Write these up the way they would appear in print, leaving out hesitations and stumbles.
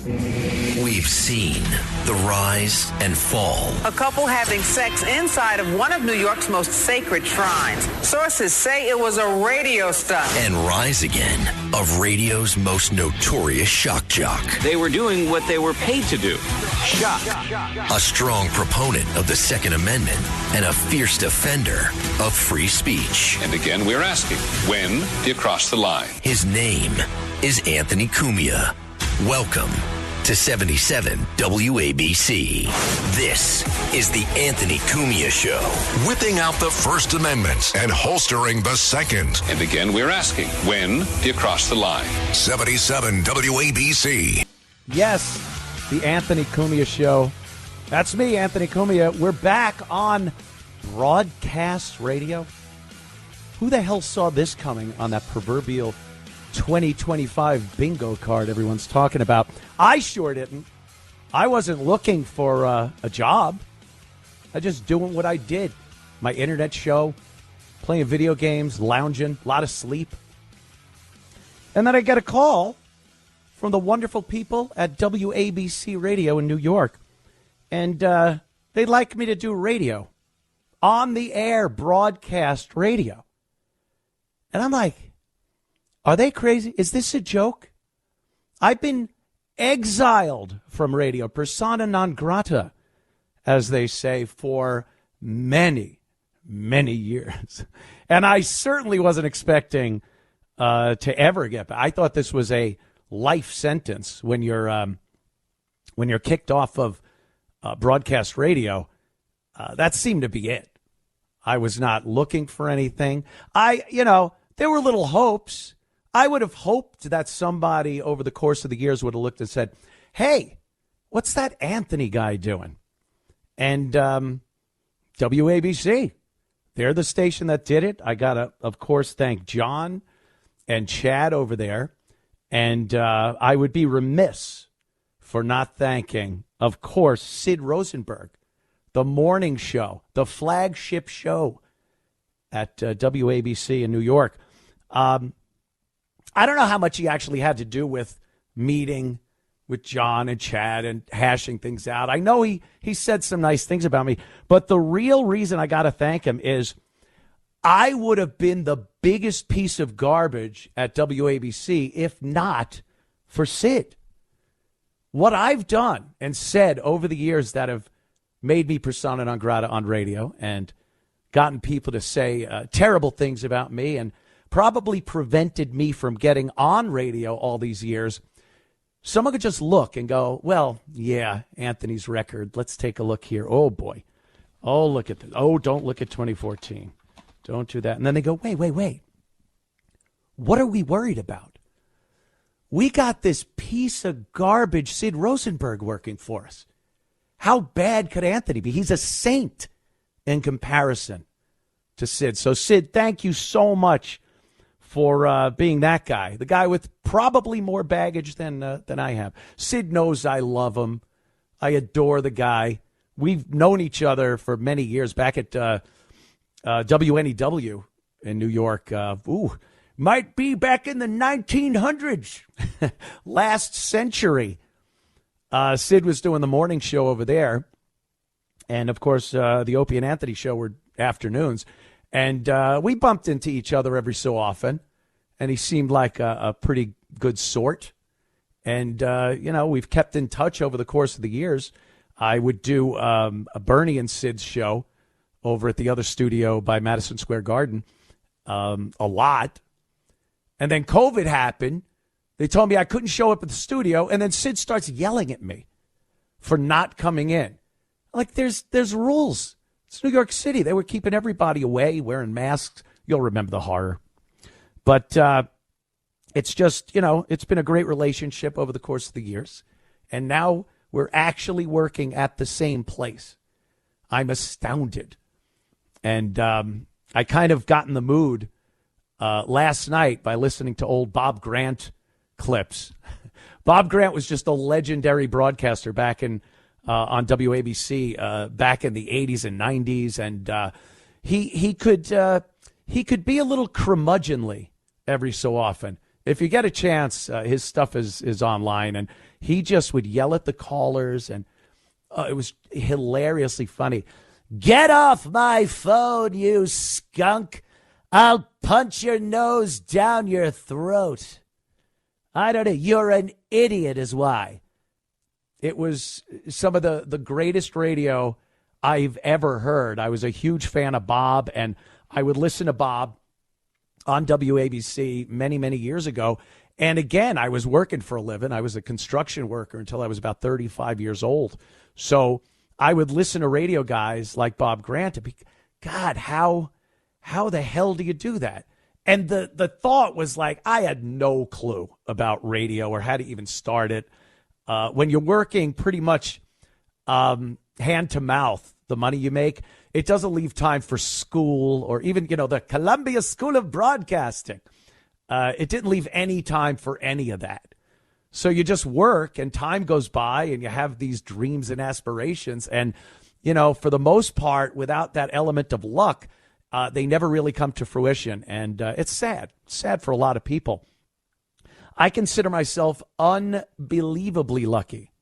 We've seen the rise and fall. A couple having sex inside of one of New York's most sacred shrines. Sources say it was a radio stunt. And rise again of radio's most notorious shock jock. They were doing what they were paid to do. Shock. A strong proponent of the Second Amendment and a fierce defender of free speech. And again, we're asking, when do you cross the line? His name is Anthony Cumia. Welcome to 77 WABC. This is the Anthony Cumia Show. Whipping out the First Amendment and holstering the Second. And again, we're asking, when do you cross the line? 77 WABC. Yes, the Anthony Cumia Show. That's me, Anthony Cumia. We're back on broadcast radio. Who the hell saw this coming on that proverbial 2025 bingo card everyone's talking about? I sure didn't. I wasn't looking for a job. I just doing what I did. My internet show, playing video games, lounging, a lot of sleep. And then I get a call from the wonderful people at WABC Radio in New York. And they'd like me to do radio, on the air broadcast radio. And I'm like, are they crazy? Is this a joke? I've been exiled from radio, persona non grata, as they say, for many, many years. And I certainly wasn't expecting to ever get back. I thought this was a life sentence when you're kicked off of broadcast radio. That seemed to be it. I was not looking for anything. There were little hopes. I would have hoped that somebody over the course of the years would have looked and said, hey, what's that Anthony guy doing? And WABC, they're the station that did it. I got to, of course, thank John and Chad over there. And I would be remiss for not thanking, of course, Sid Rosenberg, the morning show, the flagship show at WABC in New York. I don't know how much he actually had to do with meeting with John and Chad and hashing things out. I know he said some nice things about me, but the real reason I got to thank him is I would have been the biggest piece of garbage at WABC if not for Sid. What I've done and said over the years that have made me persona non grata on radio and gotten people to say terrible things about me and probably prevented me from getting on radio all these years. Someone could just look and go, well, yeah, Anthony's record. Let's take a look here. Oh, boy. Oh, look at this. Oh, don't look at 2014. Don't do that. And then they go, wait. What are we worried about? We got this piece of garbage Sid Rosenberg working for us. How bad could Anthony be? He's a saint in comparison to Sid. So, Sid, thank you so much for being that guy, the guy with probably more baggage than I have. Sid knows I love him. I adore the guy. We've known each other for many years back at WNEW in New York. Might be back in the 1900s, last century. Sid was doing the morning show over there. And, of course, the Opie and Anthony show were afternoons. And we bumped into each other every so often, and he seemed like a pretty good sort. And, we've kept in touch over the course of the years. I would do a Bernie and Sid's show over at the other studio by Madison Square Garden a lot. And then COVID happened. They told me I couldn't show up at the studio, and then Sid starts yelling at me for not coming in. Like, there's rules. It's New York City. They were keeping everybody away, wearing masks. You'll remember the horror. But it's just, it's been a great relationship over the course of the years. And now we're actually working at the same place. I'm astounded. And I kind of got in the mood last night by listening to old Bob Grant clips. Bob Grant was just a legendary broadcaster back in on WABC back in the 80s and 90s, and he could be a little curmudgeonly every so often. If you get a chance, his stuff is online, and he just would yell at the callers, and it was hilariously funny. Get off my phone, you skunk. I'll punch your nose down your throat. I don't know. You're an idiot is why. It was some of the greatest radio I've ever heard. I was a huge fan of Bob, and I would listen to Bob on WABC many, many years ago. And again, I was working for a living. I was a construction worker until I was about 35 years old. So I would listen to radio guys like Bob Grant and be, God, how the hell do you do that? And the thought was like, I had no clue about radio or how to even start it. When you're working pretty much hand to mouth, the money you make, it doesn't leave time for school or even, the Columbia School of Broadcasting. It didn't leave any time for any of that. So you just work and time goes by and you have these dreams and aspirations. And, for the most part, without that element of luck, they never really come to fruition. And it's sad. It's sad for a lot of people. I consider myself unbelievably lucky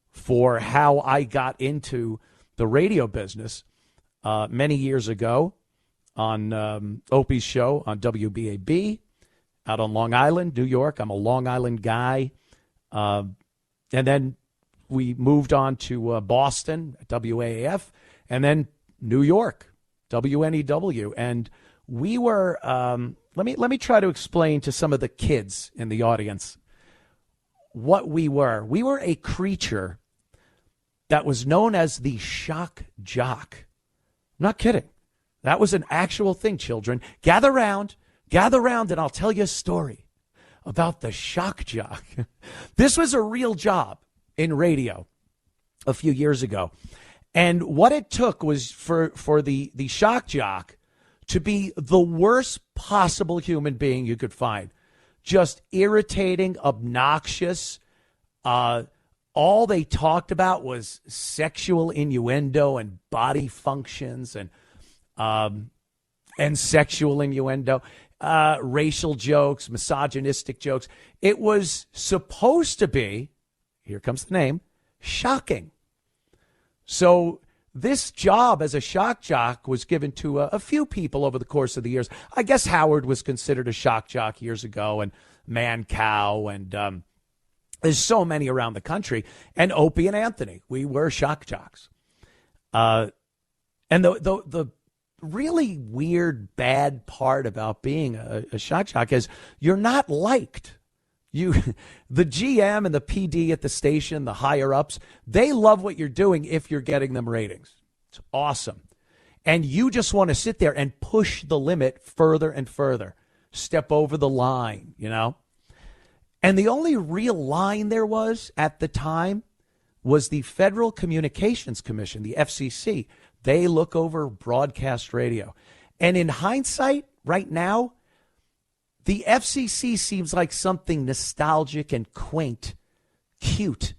for how I got into the radio business many years ago on Opie's show on WBAB out on Long Island, New York. I'm a Long Island guy. And then we moved on to Boston, WAAF, and then New York, WNEW. And we were, let me try to explain to some of the kids in the audience what we were. We were a creature that was known as the shock jock. I'm not kidding. That was an actual thing, children. Gather round, and I'll tell you a story about the shock jock. This was a real job in radio a few years ago. And what it took was for the shock jock to be the worst possible human being you could find. Just irritating, obnoxious. All they talked about was sexual innuendo and body functions and sexual innuendo, racial jokes, misogynistic jokes. It was supposed to be, here comes the name, shocking. So this job as a shock jock was given to a few people over the course of the years. I guess Howard was considered a shock jock years ago, and Mancow, and there's so many around the country. And Opie and Anthony, we were shock jocks. And the really weird, bad part about being a shock jock is you're not liked. The GM and the PD at the station, the higher ups, they love what you're doing if you're getting them ratings. It's awesome. And you just want to sit there and push the limit further and further, step over the line, And the only real line there was at the time was the Federal Communications Commission, the FCC. They look over broadcast radio. And in hindsight, right now, the FCC seems like something nostalgic and quaint, cute,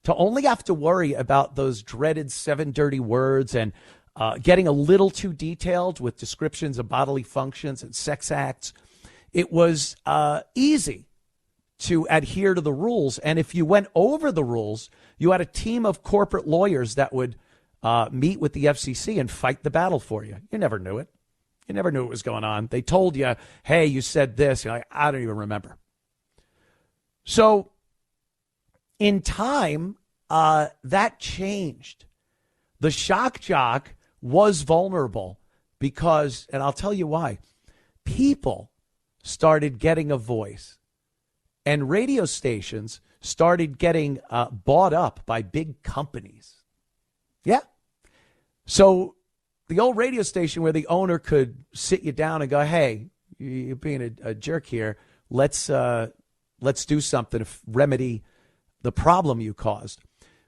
to only have to worry about those dreaded 7 dirty words and getting a little too detailed with descriptions of bodily functions and sex acts. It was easy to adhere to the rules. And if you went over the rules, you had a team of corporate lawyers that would meet with the FCC and fight the battle for you. You never knew it. You never knew what was going on. They told you, hey, you said this. You're like, I don't even remember. So in time, that changed. The shock jock was vulnerable because, and I'll tell you why, people started getting a voice and radio stations started getting bought up by big companies. Yeah. So the old radio station where the owner could sit you down and go, hey, you're being a jerk here. Let's do something to remedy the problem you caused.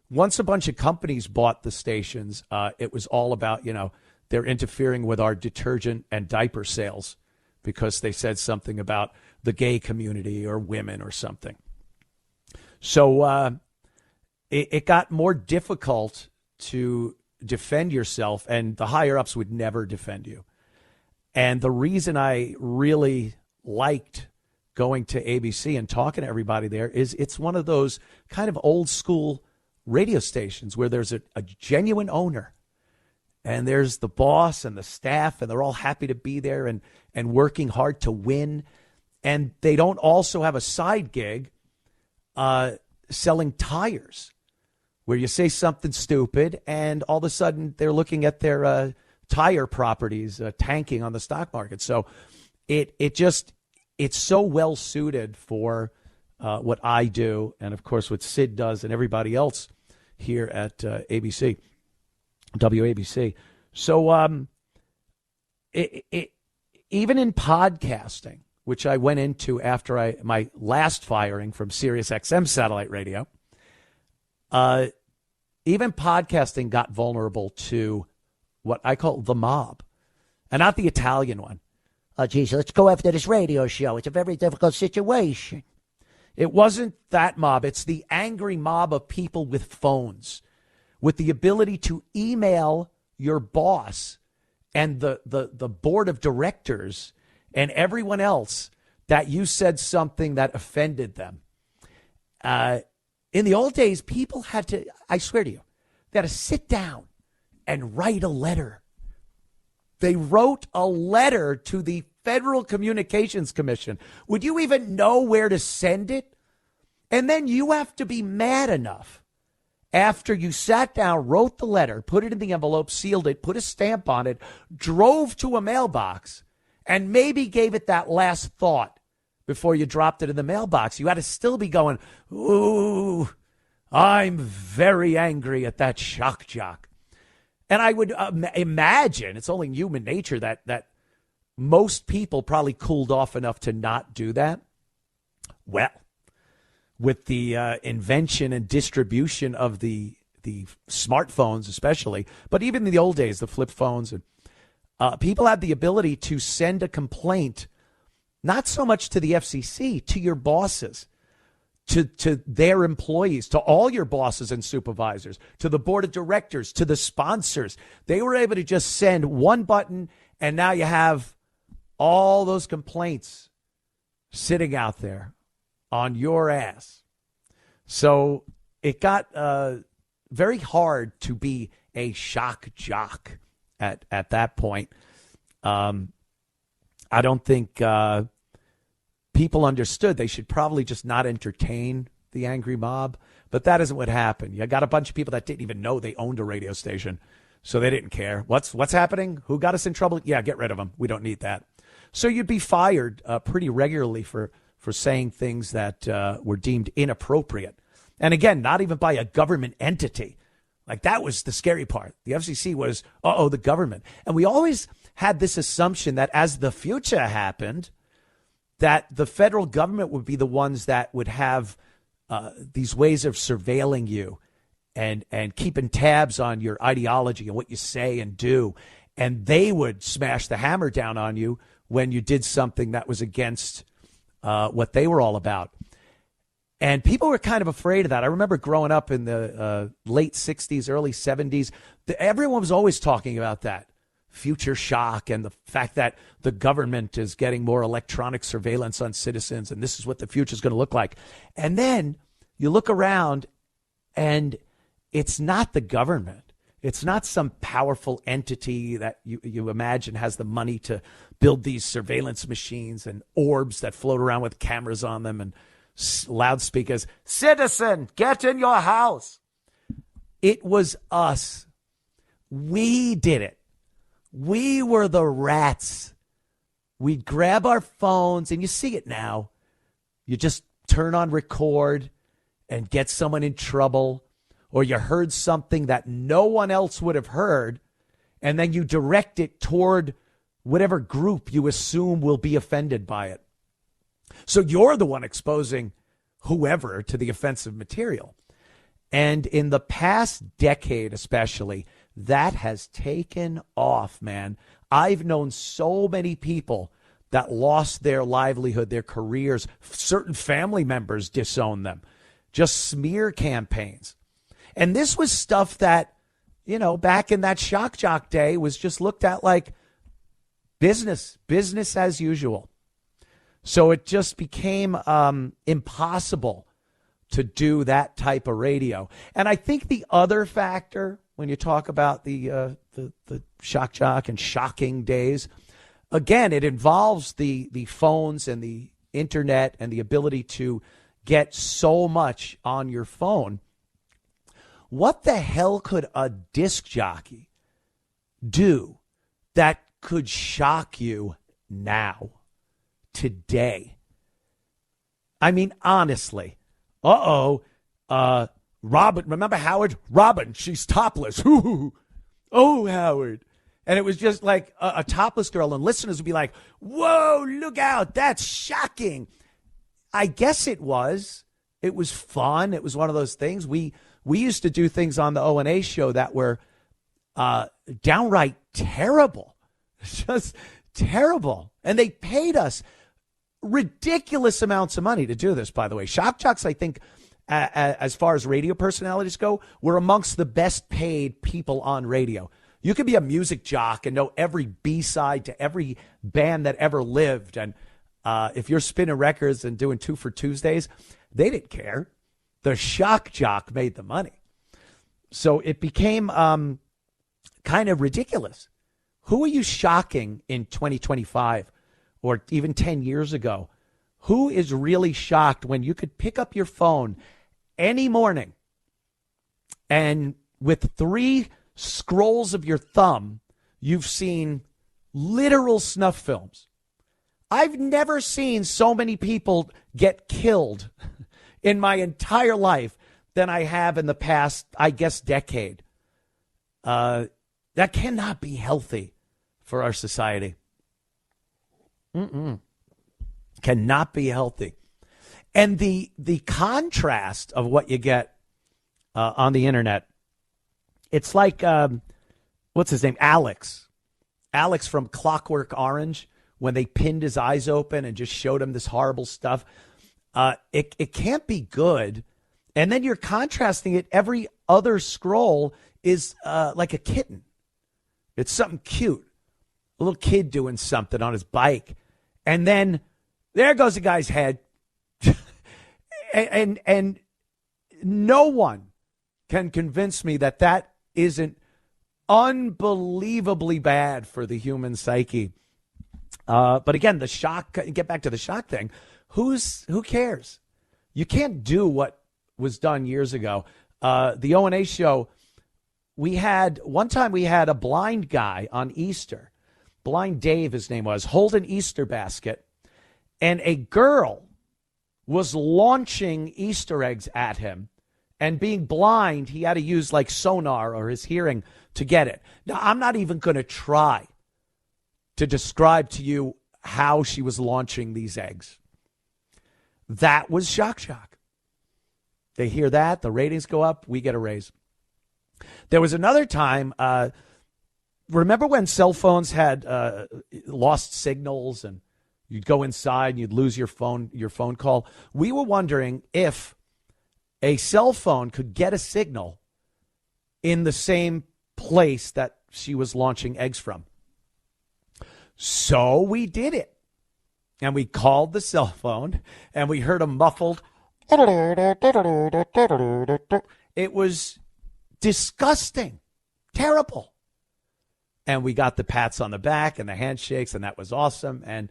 Once a bunch of companies bought the stations, it was all about, they're interfering with our detergent and diaper sales because they said something about the gay community or women or something. So it got more difficult to defend yourself, and the higher ups would never defend you. And the reason I really liked going to ABC and talking to everybody there is it's one of those kind of old school radio stations where there's a genuine owner and there's the boss and the staff and they're all happy to be there and working hard to win. And they don't also have a side gig selling tires where you say something stupid and all of a sudden they're looking at their tire properties tanking on the stock market. So it's so well suited for what I do and, of course, what Sid does and everybody else here at ABC, WABC. So even in podcasting, which I went into after my last firing from Sirius XM satellite radio, even podcasting got vulnerable to what I call the mob, and not the Italian one. Oh, geez, let's go after this radio show. It's a very difficult situation. It wasn't that mob. It's the angry mob of people with phones, with the ability to email your boss and the board of directors and everyone else that you said something that offended them. In the old days, people had to, I swear to you, they had to sit down and write a letter. They wrote a letter to the Federal Communications Commission. Would you even know where to send it? And then you have to be mad enough after you sat down, wrote the letter, put it in the envelope, sealed it, put a stamp on it, drove to a mailbox, and maybe gave it that last thought before you dropped it in the mailbox. You had to still be going, ooh, I'm very angry at that shock jock. And I would imagine, it's only human nature that most people probably cooled off enough to not do that. Well, with the invention and distribution of the smartphones especially, but even in the old days, the flip phones, and people had the ability to send a complaint, not so much to the FCC, to your bosses, to their employees, to all your bosses and supervisors, to the board of directors, to the sponsors. They were able to just send one button, and now you have all those complaints sitting out there on your ass. So it got very hard to be a shock jock at that point. I don't think people understood they should probably just not entertain the angry mob, but that isn't what happened. You got a bunch of people that didn't even know they owned a radio station, so they didn't care. What's happening? Who got us in trouble? Yeah, get rid of them. We don't need that. So you'd be fired pretty regularly for saying things that were deemed inappropriate. And again, not even by a government entity. Like, that was the scary part. The FCC was, the government. And we always had this assumption that as the future happened, that the federal government would be the ones that would have these ways of surveilling you and keeping tabs on your ideology and what you say and do. And they would smash the hammer down on you when you did something that was against what they were all about. And people were kind of afraid of that. I remember growing up in the late 60s, early 70s, everyone was always talking about that future shock and the fact that the government is getting more electronic surveillance on citizens, and this is what the future is going to look like. And then you look around, and it's not the government. It's not some powerful entity that you imagine has the money to build these surveillance machines and orbs that float around with cameras on them and loudspeakers. Citizen, get in your house. It was us. We did it. We were the rats. We'd grab our phones, and you see it now. You just turn on record and get someone in trouble, or you heard something that no one else would have heard, and then you direct it toward whatever group you assume will be offended by it. So you're the one exposing whoever to the offensive material. And in the past decade especially, that has taken off, man. I've known so many people that lost their livelihood, their careers. Certain family members disowned them. Just smear campaigns. And this was stuff that, back in that shock jock day was just looked at like business as usual. So it just became impossible to do that type of radio. And I think the other factor, when you talk about the shock jock and shocking days, again, it involves the phones and the internet and the ability to get so much on your phone. What the hell could a disc jockey do that could shock you now, today? I mean, honestly. Robin, remember Howard? Robin, she's topless. Oh, Howard. And it was just like a topless girl, and listeners would be like, whoa, look out, that's shocking. I guess it was. It was fun. It was one of those things. We used to do things on the O&A show that were downright terrible. Just terrible. And they paid us ridiculous amounts of money to do this, by the way. Shock jocks, I think, as far as radio personalities go, were amongst the best paid people on radio. You could be a music jock and know every B-side to every band that ever lived. And if you're spinning records and doing 2 for Tuesdays, they didn't care. The shock jock made the money. So it became kind of ridiculous. Who are you shocking in 2025 or even 10 years ago? Who is really shocked when you could pick up your phone any morning and with 3 scrolls of your thumb, you've seen literal snuff films? I've never seen so many people get killed in my entire life than I have in the past, I guess, decade. That cannot be healthy for our society. Cannot be healthy. And the contrast of what you get on the internet, it's like, what's his name? Alex from Clockwork Orange, when they pinned his eyes open and just showed him this horrible stuff. It can't be good. And then you're contrasting it. Every other scroll is like a kitten. It's something cute. A little kid doing something on his bike. And then there goes the guy's head. and no one can convince me that that isn't unbelievably bad for the human psyche. But again, the shock, get back to the shock thing. Who cares? You can't do what was done years ago. The O&A show, one time we had a blind guy on Easter. Blind Dave, his name was, hold an Easter basket. And a girl was launching Easter eggs at him. And being blind, he had to use like sonar or his hearing to get it. Now, I'm not even going to try to describe to you how she was launching these eggs. That was shock. They hear that, the ratings go up, we get a raise. There was another time, remember when cell phones had lost signals and you'd go inside and you'd lose your phone call? We were wondering if a cell phone could get a signal in the same place that she was launching eggs from. So we did it. And we called the cell phone and we heard a muffled. It was disgusting, terrible. And we got the pats on the back and the handshakes, and that was awesome. And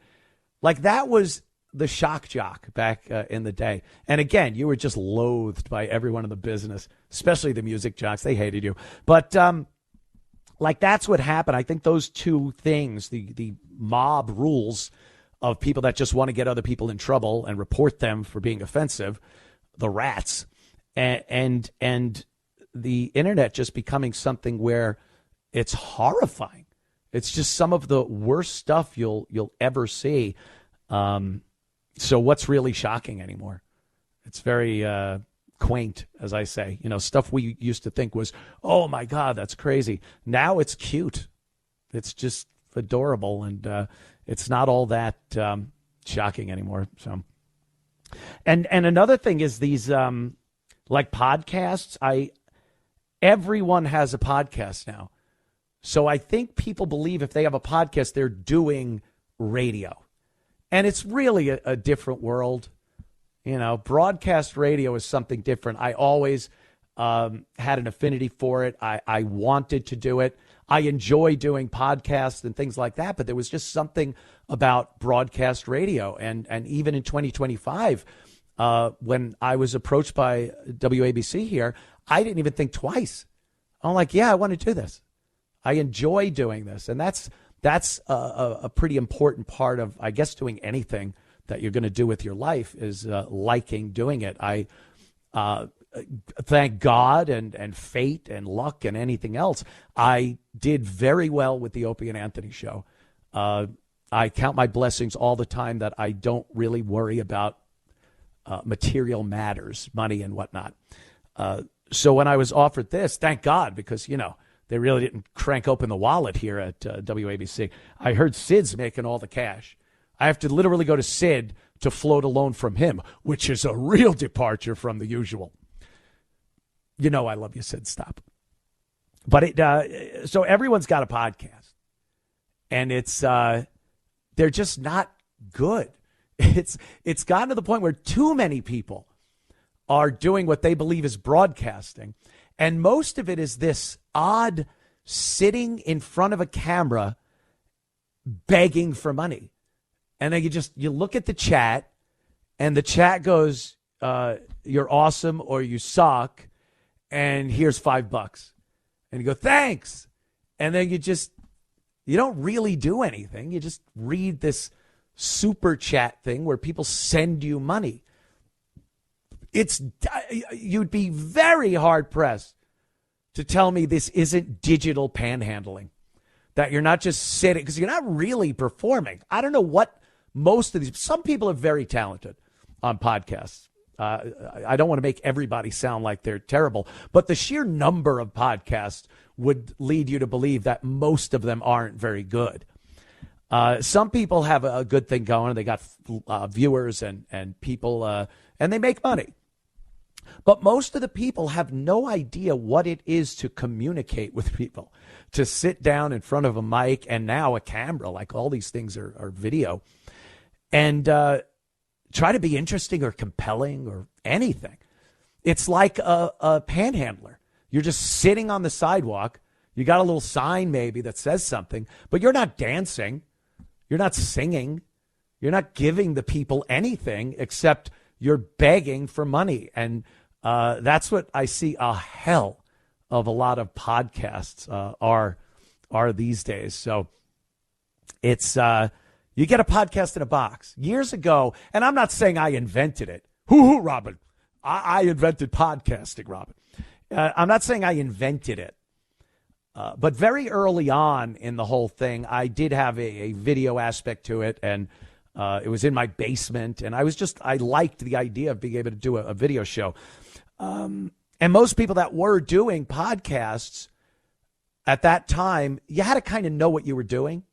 like that was the shock jock back in the day. And again, you were just loathed by everyone in the business, especially the music jocks. They hated you. But like that's what happened. I think those two things, the mob rules of people that just want to get other people in trouble and report them for being offensive, the rats, and the internet just becoming something where it's horrifying. It's just some of the worst stuff you'll ever see. So what's really shocking anymore? It's very quaint, as I say. You know, stuff we used to think was, oh my God, that's crazy. Now it's cute. It's just adorable, and it's not all that shocking anymore. So, and another thing is these like podcasts. Everyone has a podcast now. So I think people believe if they have a podcast, they're doing radio. And it's really a different world. Broadcast radio is something different. I always had an affinity for it. I wanted to do it. I enjoy doing podcasts and things like that, but there was just something about broadcast radio. And even in 2025, when I was approached by WABC here, I didn't even think twice. I'm like, yeah, I want to do this. I enjoy doing this. And that's a pretty important part of, I guess, doing anything that you're going to do with your life is liking doing it. I thank God and fate and luck and anything else. I did very well with the Opie and Anthony show. I count my blessings all the time that I don't really worry about material matters, money and whatnot. So when I was offered this, thank God, because, they really didn't crank open the wallet here at WABC. I heard Sid's making all the cash. I have to literally go to Sid to float a loan from him, which is a real departure from the usual. I love you, Sid. Stop. But so everyone's got a podcast, and they're just not good. It's gotten to the point where too many people are doing what they believe is broadcasting, and most of it is this odd sitting in front of a camera begging for money. And then you look at the chat, and the chat goes, you're awesome or you suck, and here's $5. And you go, thanks. And then you don't really do anything. You just read this super chat thing where people send you money. You'd be very hard pressed to tell me this isn't digital panhandling, that you're not just sitting, because you're not really performing. I don't know what some people are very talented on podcasts. I don't want to make everybody sound like they're terrible, but the sheer number of podcasts would lead you to believe that most of them aren't very good. Some people have a good thing going. They got viewers and people, and they make money. But most of the people have no idea what it is to communicate with people, to sit down in front of a mic and now a camera, like all these things are video, and try to be interesting or compelling or anything. It's like a panhandler. You're just sitting on the sidewalk. You got a little sign maybe that says something, but you're not dancing. You're not singing. You're not giving the people anything except you're begging for money. And that's what I see a hell of a lot of podcasts are these days. So it's you get a podcast in a box. Years ago, and I'm not saying I invented it. Hoo, Robin. I invented podcasting, Robin. I'm not saying I invented it. But very early on in the whole thing, I did have a video aspect to it, and it was in my basement, and I liked the idea of being able to do a video show. And most people that were doing podcasts at that time, you had to kind of know what you were doing.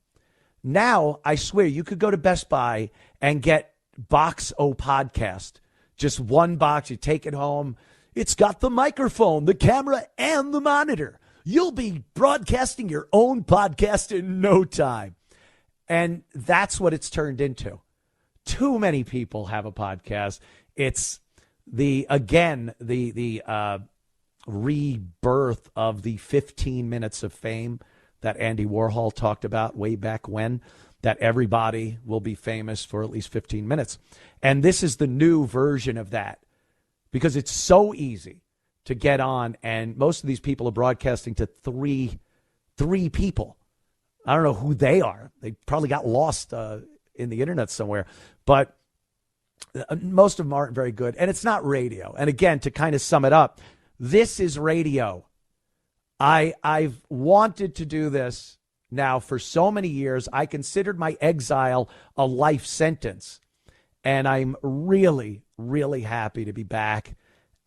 Now, I swear, you could go to Best Buy and get Box O Podcast. Just one box, you take it home. It's got the microphone, the camera, and the monitor. You'll be broadcasting your own podcast in no time. And that's what it's turned into. Too many people have a podcast. It's the rebirth of the 15 minutes of fame that Andy Warhol talked about way back when, that everybody will be famous for at least 15 minutes. And this is the new version of that, because it's so easy to get on, and most of these people are broadcasting to three people. I don't know who they are. They probably got lost in the internet somewhere, but most of them aren't very good, and it's not radio. And again, to kind of sum it up, this is radio. I've wanted to do this now for so many years. I considered my exile a life sentence, and I'm really, really happy to be back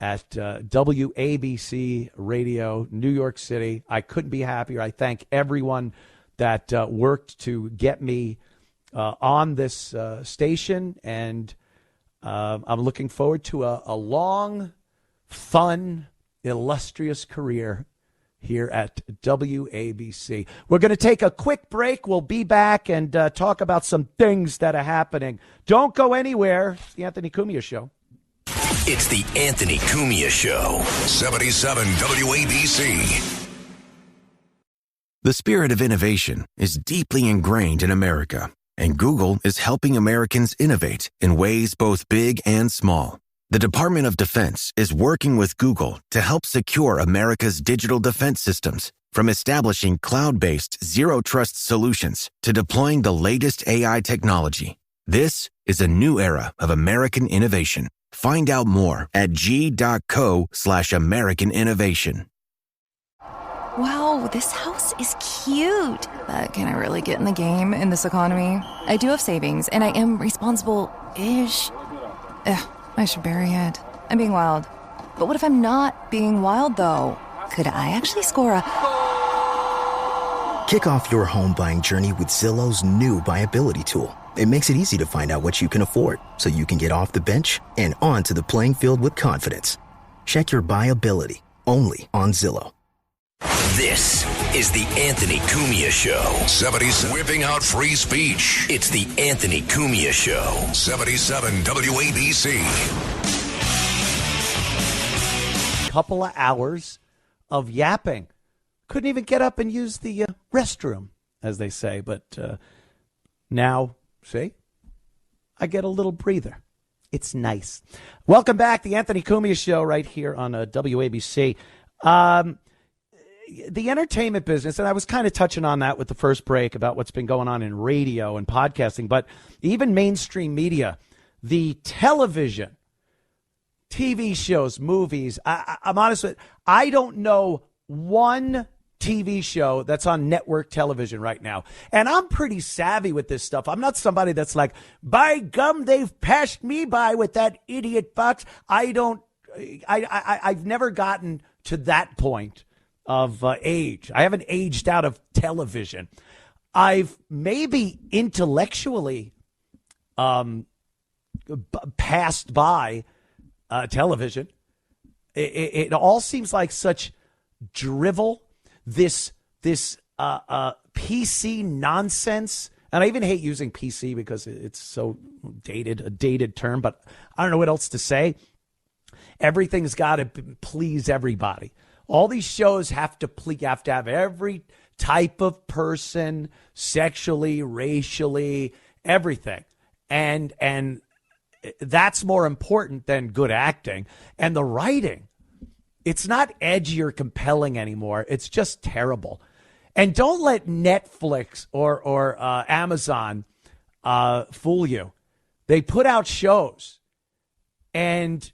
at WABC Radio, New York City. I couldn't be happier. I thank everyone that worked to get me on this station, and I'm looking forward to a long, fun, illustrious career here at WABC. We're going to take a quick break. We'll be back and talk about some things that are happening. Don't go anywhere. It's the Anthony Cumia Show. It's the Anthony Cumia Show. 77 WABC. The spirit of innovation is deeply ingrained in America, and Google is helping Americans innovate in ways both big and small. The Department of Defense is working with Google to help secure America's digital defense systems, from establishing cloud-based zero-trust solutions to deploying the latest AI technology. This is a new era of American innovation. Find out more at g.co/American innovation. Wow, this house is cute. But can I really get in the game in this economy? I do have savings, and I am responsible-ish. I should bury it. I'm being wild. But what if I'm not being wild, though? Could I actually score a... Kick off your home buying journey with Zillow's new BuyAbility tool. It makes it easy to find out what you can afford, so you can get off the bench and onto the playing field with confidence. Check your BuyAbility, only on Zillow. This is the Anthony Cumia Show. 70s whipping out free speech. It's the Anthony Cumia Show. 77 WABC. Couple of hours of yapping. Couldn't even get up and use the restroom, as they say. But now, see, I get a little breather. It's nice. Welcome back, the Anthony Cumia Show right here on WABC. The entertainment business, and I was kind of touching on that with the first break about what's been going on in radio and podcasting, but even mainstream media, the television, TV shows, movies. I'm honest with you, I don't know one TV show that's on network television right now. And I'm pretty savvy with this stuff. I'm not somebody that's like, by gum, they've passed me by with that idiot Fox. I've never gotten to that point of age. I haven't aged out of television. I've maybe intellectually passed by television. It all seems like such drivel, this PC nonsense. And I even hate using PC because it's so dated, a dated term, but I don't know what else to say. Everything's got to please everybody. All these shows have to have every type of person, sexually, racially, everything. And that's more important than good acting. And the writing, it's not edgy or compelling anymore. It's just terrible. And don't let Netflix or Amazon fool you. They put out shows, and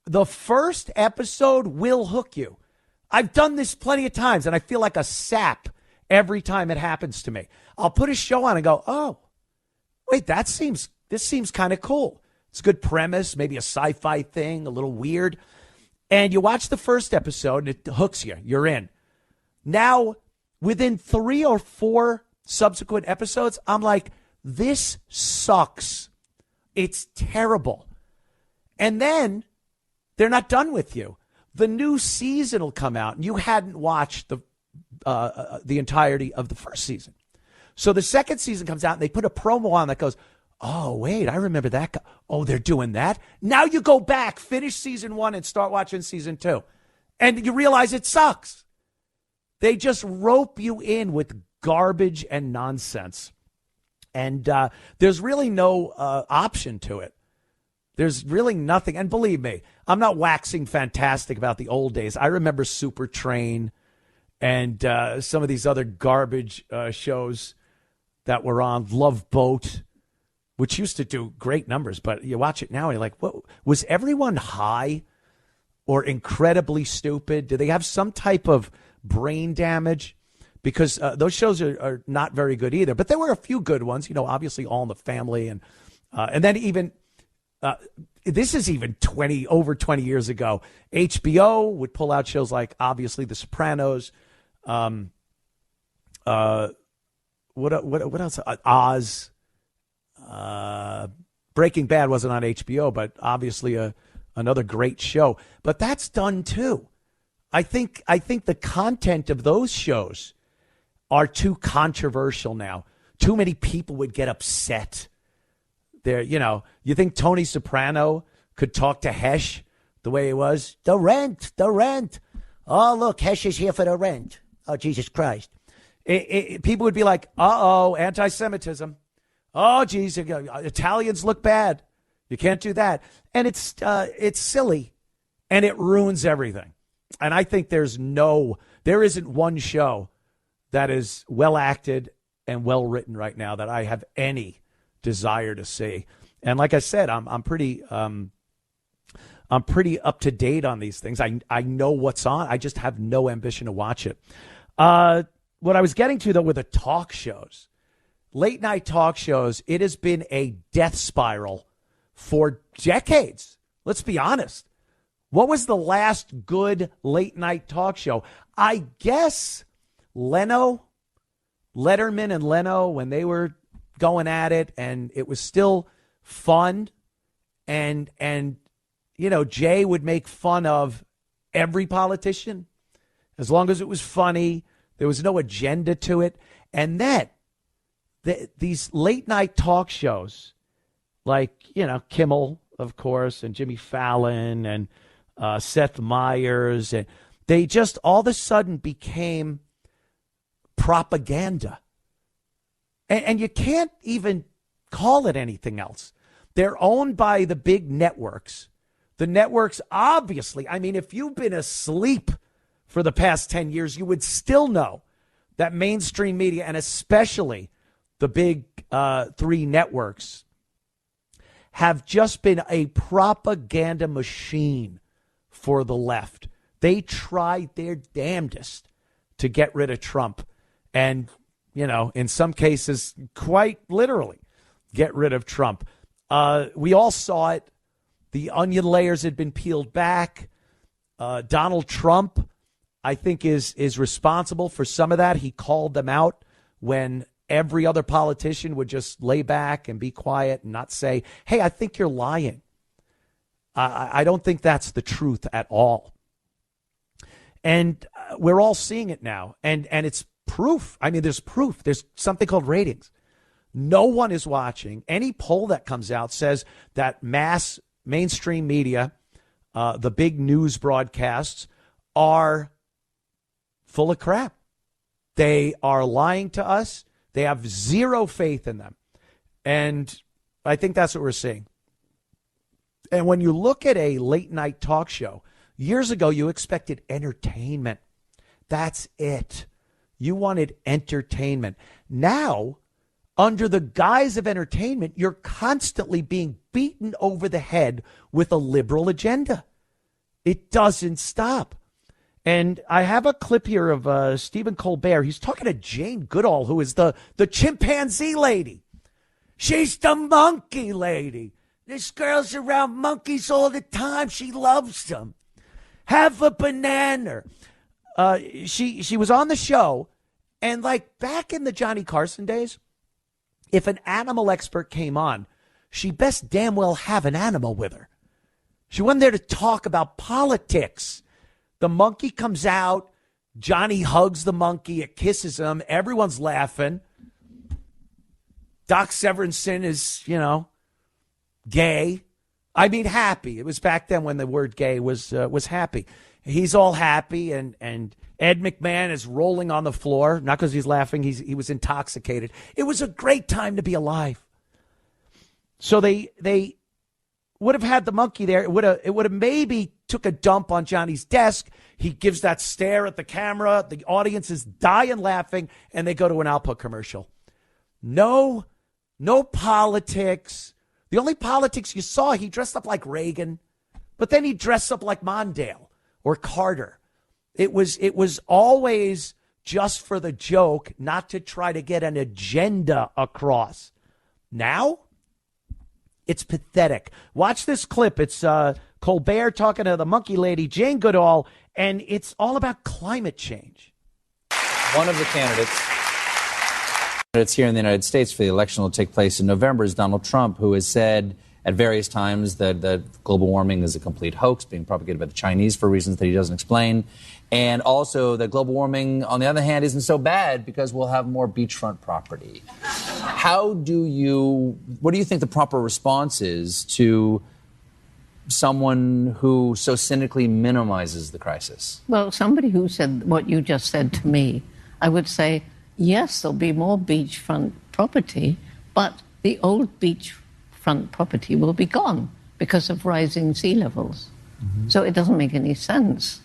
the first episode will hook you. I've done this plenty of times, and I feel like a sap every time it happens to me. I'll put a show on and go, oh, wait, this seems kind of cool. It's a good premise, maybe a sci-fi thing, a little weird. And you watch the first episode, and it hooks you. You're in. Now, within 3 or 4 subsequent episodes, I'm like, this sucks. It's terrible. And then they're not done with you. The new season will come out, and you hadn't watched the entirety of the first season. So the second season comes out, and they put a promo on that goes, oh, wait, I remember that guy. Oh, they're doing that? Now you go back, finish season 1, and start watching season 2. And you realize it sucks. They just rope you in with garbage and nonsense. And there's really no option to it. There's really nothing. And believe me, I'm not waxing fantastic about the old days. I remember Super Train and some of these other garbage shows that were on. Love Boat, which used to do great numbers. But you watch it now and you're like, what? Was everyone high or incredibly stupid? Do they have some type of brain damage? Because those shows are not very good either. But there were a few good ones, obviously All in the Family. And then even... this is even over 20 years ago. HBO would pull out shows like, obviously, The Sopranos. What else? Oz. Breaking Bad wasn't on HBO, but obviously another great show. But that's done too. I think the content of those shows are too controversial now. Too many people would get upset. You think Tony Soprano could talk to Hesh the way he was? The rent. Oh, look, Hesh is here for the rent. Oh, Jesus Christ. People would be like, uh-oh, anti-Semitism. Oh, geez, Italians look bad. You can't do that. And it's silly, and it ruins everything. And I think there isn't one show that is well acted and well written right now that I have any desire to see. And like I said, I'm pretty up to date on these things. I know what's on. I just have no ambition to watch it. What I was getting to, though, with the talk shows, late night talk shows, it has been a death spiral for decades. Let's be honest. What was the last good late night talk show? I guess Letterman and Leno, when they were going at it, and it was still fun, and Jay would make fun of every politician as long as it was funny. There was no agenda to it. And then these late night talk shows like, Kimmel, of course, and Jimmy Fallon and Seth Meyers, and they just all of a sudden became propaganda. And you can't even call it anything else. They're owned by the big networks. The networks, obviously, if you've been asleep for the past 10 years, you would still know that mainstream media, and especially the big three networks, have just been a propaganda machine for the left. They tried their damnedest to get rid of Trump. And, in some cases, quite literally, get rid of Trump. We all saw it. The onion layers had been peeled back. Donald Trump, I think, is responsible for some of that. He called them out when every other politician would just lay back and be quiet and not say, hey, I think you're lying. I don't think that's the truth at all. And we're all seeing it now. And it's proof. There's proof. There's something called ratings. No one is watching. Any poll that comes out says that mass mainstream media, the big news broadcasts, are full of crap. They are lying to us. They have zero faith in them. And I think that's what we're seeing. And when you look at a late night talk show, years ago, you expected entertainment. That's it. You wanted entertainment. Now, under the guise of entertainment, you're constantly being beaten over the head with a liberal agenda. It doesn't stop. And I have a clip here of Stephen Colbert. He's talking to Jane Goodall, who is the chimpanzee lady. She's the monkey lady. This girl's around monkeys all the time. She loves them. Have a banana. She was on the show, and like back in the Johnny Carson days, if an animal expert came on, she best damn well have an animal with her. She wasn't there to talk about politics. The monkey comes out. Johnny hugs the monkey. It kisses him. Everyone's laughing. Doc Severinsen is, gay. Happy. It was back then when the word gay was happy. He's all happy, and Ed McMahon is rolling on the floor, not because he's laughing. He was intoxicated. It was a great time to be alive. So they would have had the monkey there. It would have maybe took a dump on Johnny's desk. He gives that stare at the camera. The audience is dying laughing, and they go to an output commercial. No politics. The only politics you saw, he dressed up like Reagan, but then he dressed up like Mondale or Carter. It was always just for the joke, not to try to get an agenda across. Now, it's pathetic. Watch this clip. It's Colbert talking to the monkey lady, Jane Goodall, and it's all about climate change. One of the candidates here in the United States for the election will take place in November is Donald Trump, who has said at various times that global warming is a complete hoax being propagated by the Chinese for reasons that he doesn't explain. And also that global warming, on the other hand, isn't so bad because we'll have more beachfront property. What do you think the proper response is to someone who so cynically minimizes the crisis? Well, somebody who said what you just said to me, I would say, yes, there'll be more beachfront property, but the old beachfront property will be gone because of rising sea levels. Mm-hmm. So it doesn't make any sense.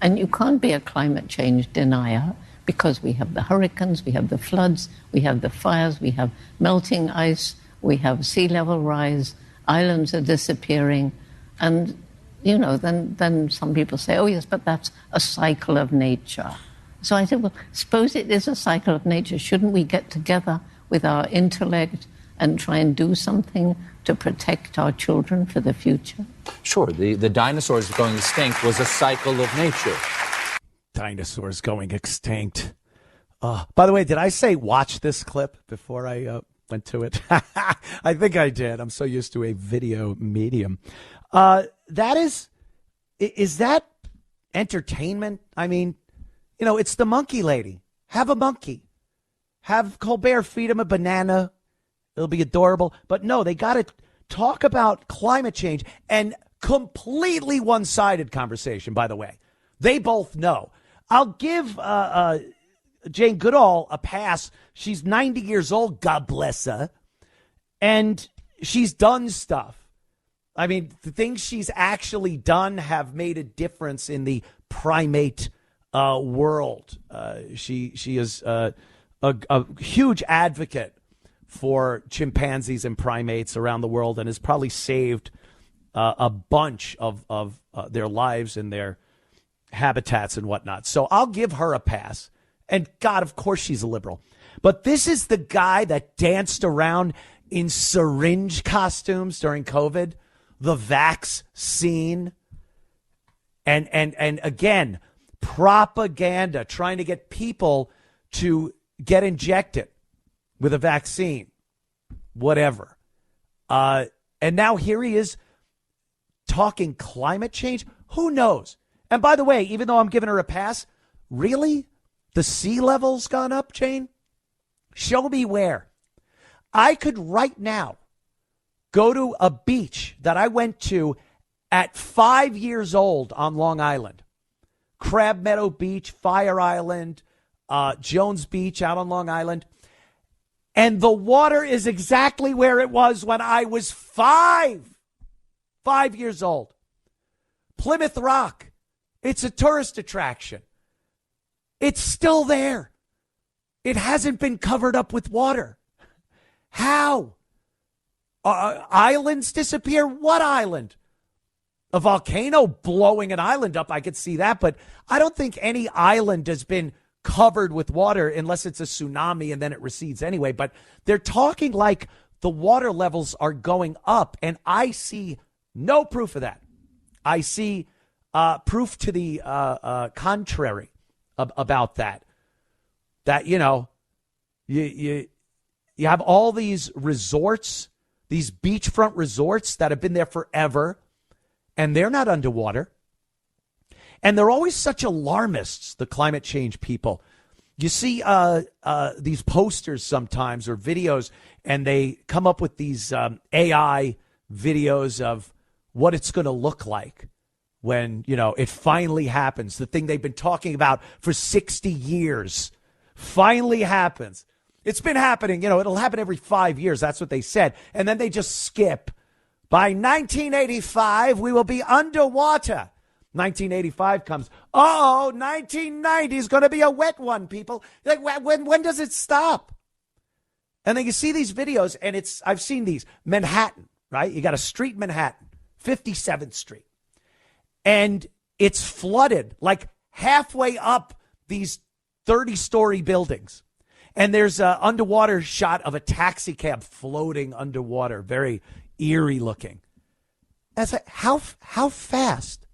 And you can't be a climate change denier because we have the hurricanes, we have the floods, we have the fires, we have melting ice, we have sea level rise, islands are disappearing. And, you know, then some people say, oh, yes, but that's a cycle of nature. So I said, well, suppose it is a cycle of nature. Shouldn't we get together with our intellect and try and do something to protect our children for the future? Sure. The dinosaurs going extinct was a cycle of nature. Dinosaurs going extinct. By the way, did I say watch this clip before I went to it? I think I did. I'm so used to a video medium. Is that entertainment? I mean, you know, it's the monkey lady. Have a monkey. Have Colbert feed him a banana. It'll be adorable. But no, they got to talk about climate change and completely one-sided conversation, by the way. They both know. I'll give Jane Goodall a pass. She's 90 years old, God bless her. And she's done stuff. I mean, the things she's actually done have made a difference in the primate world. She is a huge advocate for chimpanzees and primates around the world and has probably saved a bunch of their lives and their habitats and whatnot. So I'll give her a pass. And God, of course she's a liberal. But this is the guy that danced around in syringe costumes during COVID, the vax scene. And again, propaganda, trying to get people to get injected with a vaccine, whatever. And now here he is talking climate change. Who knows? And by the way, even though I'm giving her a pass, really? The sea level's gone up, Jane? Show me where. I could right now go to a beach that I went to at 5 years old on Long Island. Crab Meadow Beach, Fire Island, Jones Beach out on Long Island. And the water is exactly where it was when I was 5 years old. Plymouth Rock. It's a tourist attraction. It's still there. It hasn't been covered up with water. How? Islands disappear? What island? A volcano blowing an island up, I could see that. But I don't think any island has been covered with water unless it's a tsunami and then it recedes anyway. But they're talking like the water levels are going up. And I see no proof of that. I see proof to the contrary about that. That, you know, you have all these resorts, these beachfront resorts that have been there forever, and they're not underwater. And they're always such alarmists, the climate change people. You see these posters sometimes or videos, and they come up with these AI videos of what it's going to look like when, you know, it finally happens. The thing they've been talking about for 60 years finally happens. It's been happening, you know, it'll happen every 5 years. That's what they said. And then they just skip. By 1985, we will be underwater. 1985 comes. 1990 is going to be a wet one, people. Like, when does it stop? And then you see these videos, and I've seen these. Manhattan, right? You got a street in Manhattan, 57th Street. And it's flooded like halfway up these 30-story buildings. And there's an underwater shot of a taxi cab floating underwater, very eerie looking. And it's like, how fast?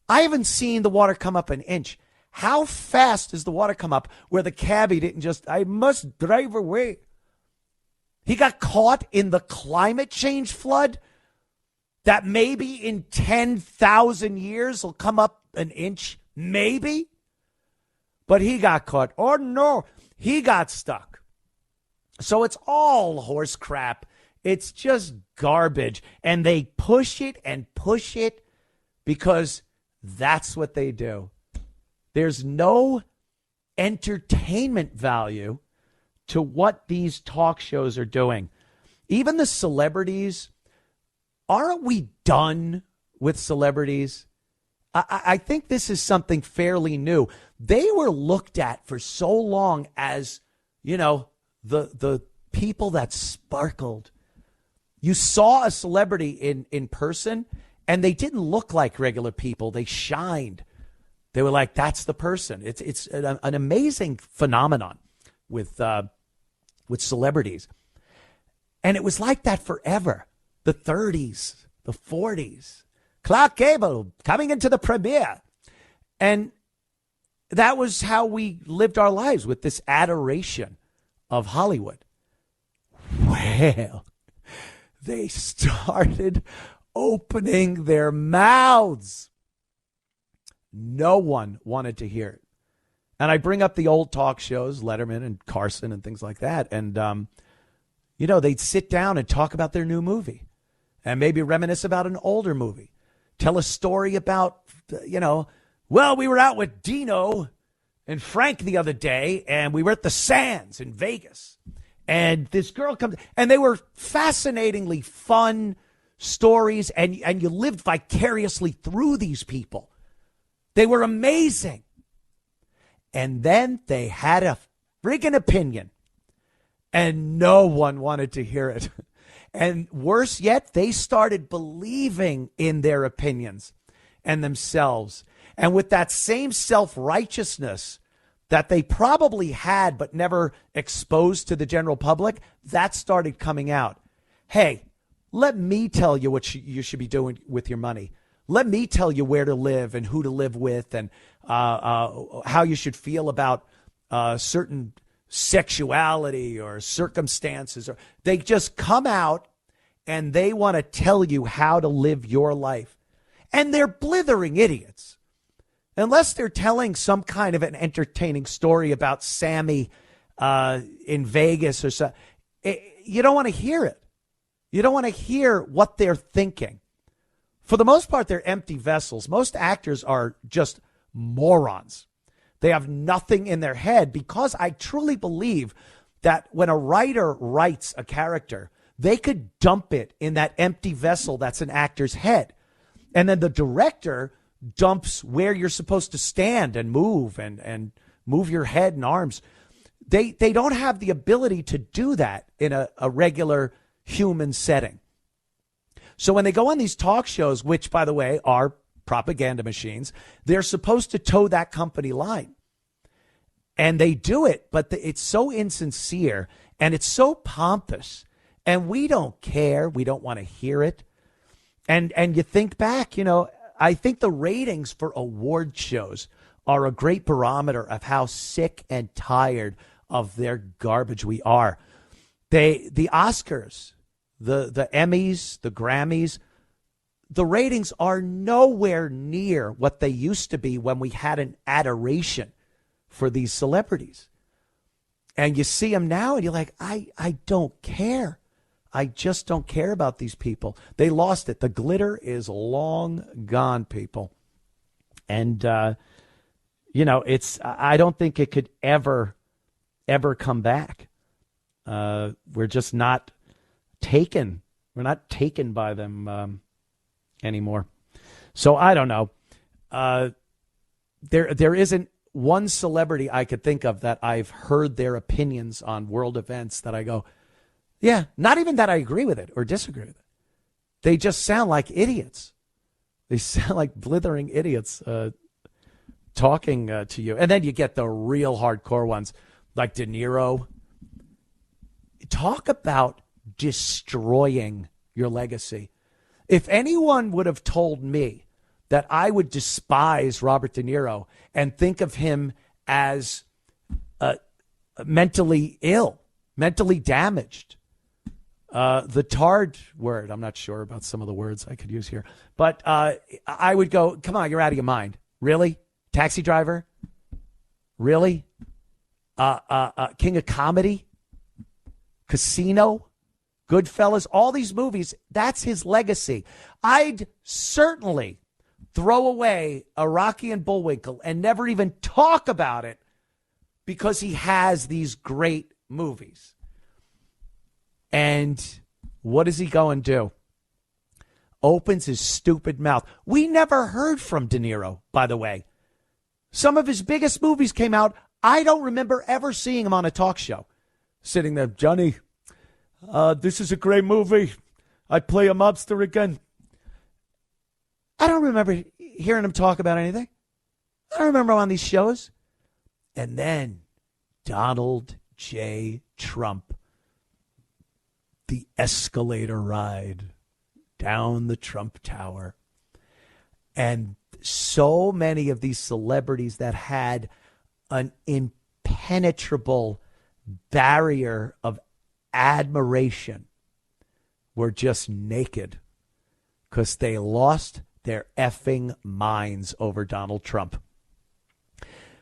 I haven't seen the water come up an inch. How fast does the water come up where the cabbie didn't just, I must drive away? He got caught in the climate change flood that maybe in 10,000 years will come up an inch? Maybe. But he got caught. Or no, he got stuck. So it's all horse crap. It's just garbage. And they push it and push it because that's what they do. There's no entertainment value to what these talk shows are doing. Even the celebrities, aren't we done with celebrities? I think this is something fairly new. They were looked at for so long as, the people that sparkled. You saw a celebrity in person, and they didn't look like regular people. They shined. They were like, that's the person. It's an amazing phenomenon with celebrities. And it was like that forever. The 30s, the 40s. Clark Gable coming into the premiere. And that was how we lived our lives, with this adoration of Hollywood. Well, they started opening their mouths. No one wanted to hear it. And I bring up the old talk shows, Letterman and Carson and things like that. And, they'd sit down and talk about their new movie and maybe reminisce about an older movie. Tell a story about, we were out with Dino and Frank the other day, and we were at the Sands in Vegas. And this girl comes, and they were fascinatingly fun stories, and you lived vicariously through these people. They were amazing. And then they had a friggin' opinion, and no one wanted to hear it. And worse yet, they started believing in their opinions and themselves. And with that same self-righteousness that they probably had but never exposed to the general public, that started coming out. Hey, let me tell you what you should be doing with your money. Let me tell you where to live and who to live with, and how you should feel about certain sexuality or circumstances. Or they just come out and they want to tell you how to live your life. And they're blithering idiots. Unless they're telling some kind of an entertaining story about Sammy in Vegas or so, you don't want to hear it. You don't want to hear what they're thinking. For the most part, they're empty vessels. Most actors are just morons. They have nothing in their head, because I truly believe that when a writer writes a character, they could dump it in that empty vessel that's an actor's head. And then the director dumps where you're supposed to stand and move move your head and arms. They don't have the ability to do that in a regular human setting. So when they go on these talk shows, which, by the way, are propaganda machines, they're supposed to toe that company line. And they do it, but it's so insincere and it's so pompous. And we don't care. We don't want to hear it. And you think back, I think the ratings for award shows are a great barometer of how sick and tired of their garbage we are. The Oscars, the Emmys, the Grammys, the ratings are nowhere near what they used to be when we had an adoration for these celebrities. And you see them now and you're like, I don't care. I just don't care about these people. They lost it. The glitter is long gone, people. And, I don't think it could ever come back. We're just not taken. We're not taken by them anymore. So I don't know. There isn't one celebrity I could think of that I've heard their opinions on world events that I go, yeah, not even that I agree with it or disagree with it. They just sound like idiots. They sound like blithering idiots talking to you. And then you get the real hardcore ones like De Niro. Talk about destroying your legacy. If anyone would have told me that I would despise Robert De Niro and think of him as mentally ill, mentally damaged, The tard word, I'm not sure about some of the words I could use here. But I would go, come on, you're out of your mind. Really? Taxi Driver? Really? King of Comedy? Casino? Goodfellas? All these movies, that's his legacy. I'd certainly throw away a Rocky and Bullwinkle and never even talk about it because he has these great movies. And what does he go and do? Opens his stupid mouth. We never heard from De Niro, by the way. Some of his biggest movies came out. I don't remember ever seeing him on a talk show. Sitting there, Johnny, this is a great movie. I'd play a mobster again. I don't remember hearing him talk about anything. I don't remember him on these shows. And then Donald J. Trump. The escalator ride down the Trump Tower. And so many of these celebrities that had an impenetrable barrier of admiration were just naked because they lost their effing minds over Donald Trump.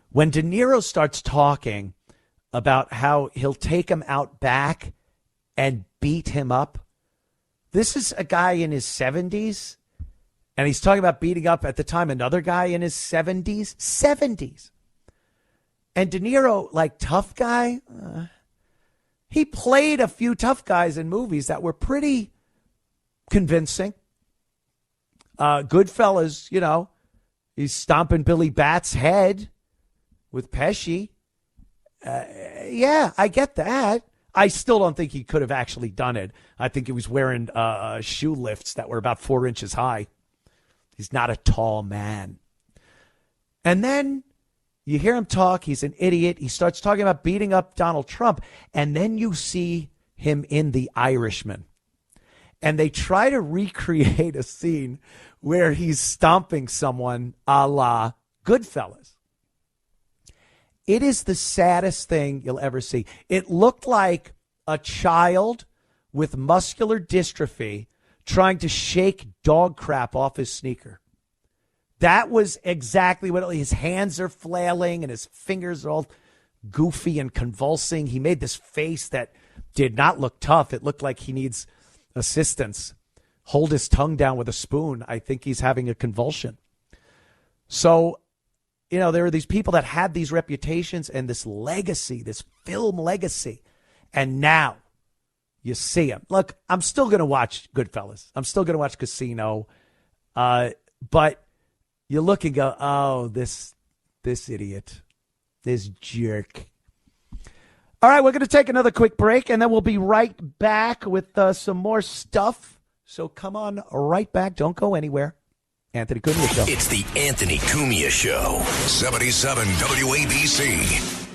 When De Niro starts talking about how he'll take him out back and beat him up. This is a guy in his 70s, and he's talking about beating up at the time another guy in his 70s. And De Niro, like tough guy, he played a few tough guys in movies that were pretty convincing. Goodfellas, you know, he's stomping Billy Bat's head with Pesci. Yeah, I get that. I still don't think he could have actually done it. I think he was wearing shoe lifts that were about 4 inches high. He's not a tall man. And then you hear him talk. He's an idiot. He starts talking about beating up Donald Trump. And then you see him in The Irishman. And they try to recreate a scene where he's stomping someone a la Goodfellas. It is the saddest thing you'll ever see. It looked like a child with muscular dystrophy trying to shake dog crap off his sneaker. That was exactly what his hands are flailing and his fingers are all goofy and convulsing. He made this face that did not look tough. It looked like he needs assistance. Hold his tongue down with a spoon. I think he's having a convulsion. So, you know, there are these people that had these reputations and this legacy, this film legacy. And now you see them. Look, I'm still going to watch Goodfellas. I'm still going to watch Casino. But you look and go, oh, this idiot, this jerk. All right, we're going to take another quick break, and then we'll be right back with some more stuff. So come on right back. Don't go anywhere. Anthony Cumia Show. It's the Anthony Cumia Show. 77 WABC.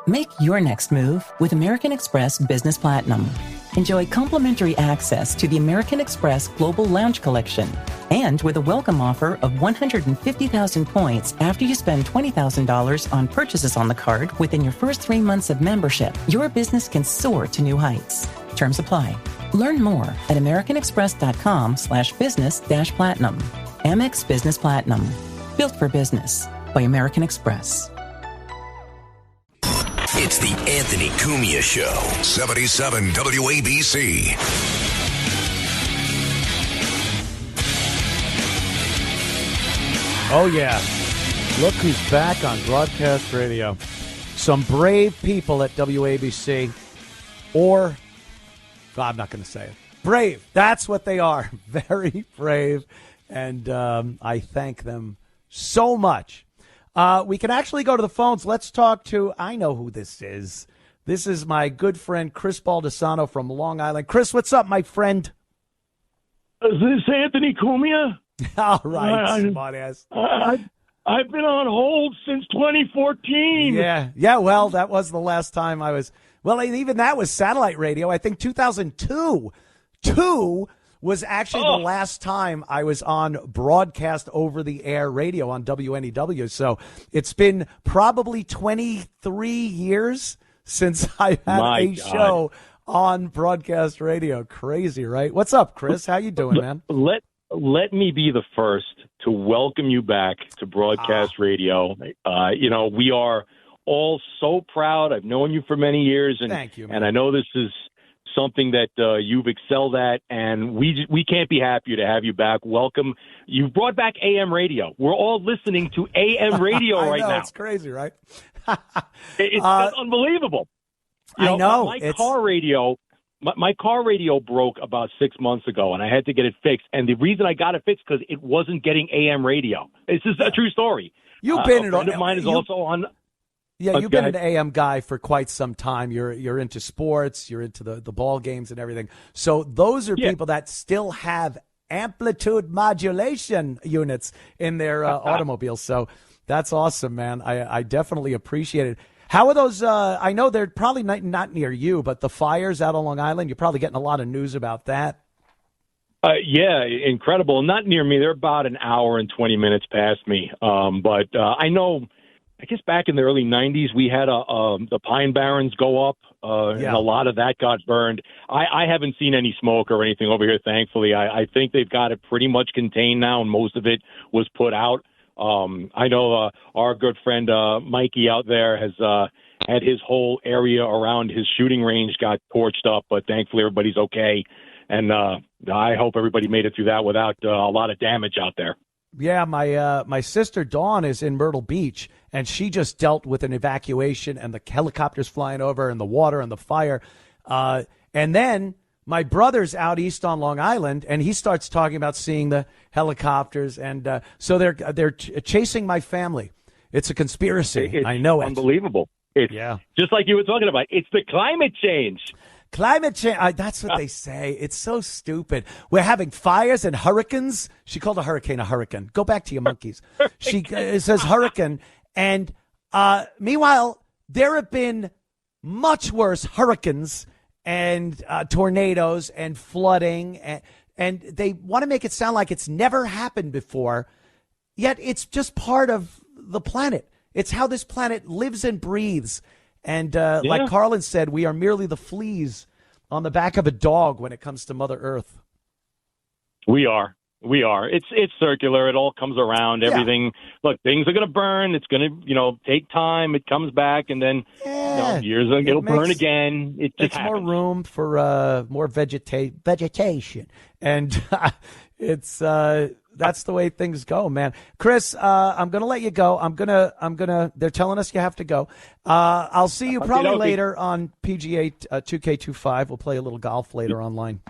Make your next move with American Express Business Platinum. Enjoy complimentary access to the American Express Global Lounge Collection. And with a welcome offer of 150,000 points after you spend $20,000 on purchases on the card within your first 3 months of membership, your business can soar to new heights. Terms apply. Learn more at americanexpress.com/business-platinum. Amex Business Platinum. Built for business by American Express. It's the Anthony Cumia Show. 77 WABC. Oh, yeah. Look who's back on broadcast radio. Some brave people at WABC. Or, I'm not going to say it. Brave. That's what they are. Very brave. And I thank them so much. We can actually go to the phones. Let's talk to, I know who this is. This is my good friend, Chris Baldessano from Long Island. Chris, what's up, my friend? Is this Anthony Cumia? All right, smartass. I've been on hold since 2014. Yeah, well, that was the last time I was, well, and even that was satellite radio. I think 2002. Was actually the last time I was on broadcast over-the-air radio on WNEW. So it's been probably 23 years since I had show on broadcast radio. Crazy, right? What's up, Chris? How you doing, man? Let me be the first to welcome you back to broadcast radio. We are all so proud. I've known you for many years, and thank you, man. And I know this is something that you've excelled at, and we can't be happier to have you back. Welcome. You've brought back AM radio. We're all listening to AM radio right now. It's crazy, right? It's unbelievable. I know. My car radio broke about 6 months ago, and I had to get it fixed. And the reason I got it fixed because it wasn't getting AM radio. This is a true story. You've been a friend of mine is also on. Yeah, you've been an AM guy for quite some time. You're into sports. You're into the ball games and everything. So those are people that still have amplitude modulation units in their automobiles. So that's awesome, man. I definitely appreciate it. How are those? I know they're probably not near you, but the fires out on Long Island, you're probably getting a lot of news about that. Yeah, incredible. Not near me. They're about an hour and 20 minutes past me. But I know, I guess back in the early 90s, we had the Pine Barrens go up, and a lot of that got burned. I haven't seen any smoke or anything over here, thankfully. I think they've got it pretty much contained now, and most of it was put out. I know our good friend Mikey out there has had his whole area around his shooting range got torched up, but thankfully everybody's okay. And I hope everybody made it through that without a lot of damage out there. Yeah, my sister Dawn is in Myrtle Beach, and she just dealt with an evacuation and the helicopters flying over and the water and the fire. And then my brother's out east on Long Island, and he starts talking about seeing the helicopters. And so they're chasing my family. It's a conspiracy. I know it. Unbelievable. It's just like you were talking about. It's the climate change. Climate change. That's what they say. It's so stupid. We're having fires and hurricanes. She called a hurricane a hurricane. Go back to your monkeys. She says hurricane. And meanwhile, there have been much worse hurricanes and tornadoes and flooding. And they want to make it sound like it's never happened before. Yet it's just part of the planet. It's how this planet lives and breathes. And like Carlin said, we are merely the fleas on the back of a dog when it comes to Mother Earth. We are. It's circular. It all comes around. Everything. Look, things are going to burn. It's going to, take time. It comes back, and then years ago, it'll burn again. It just makes more room for more vegetation, and it's that's the way things go, man. Chris, I'm going to let you go. I'm going to, they're telling us you have to go. I'll see you probably later on PGA 2K25. We'll play a little golf later online.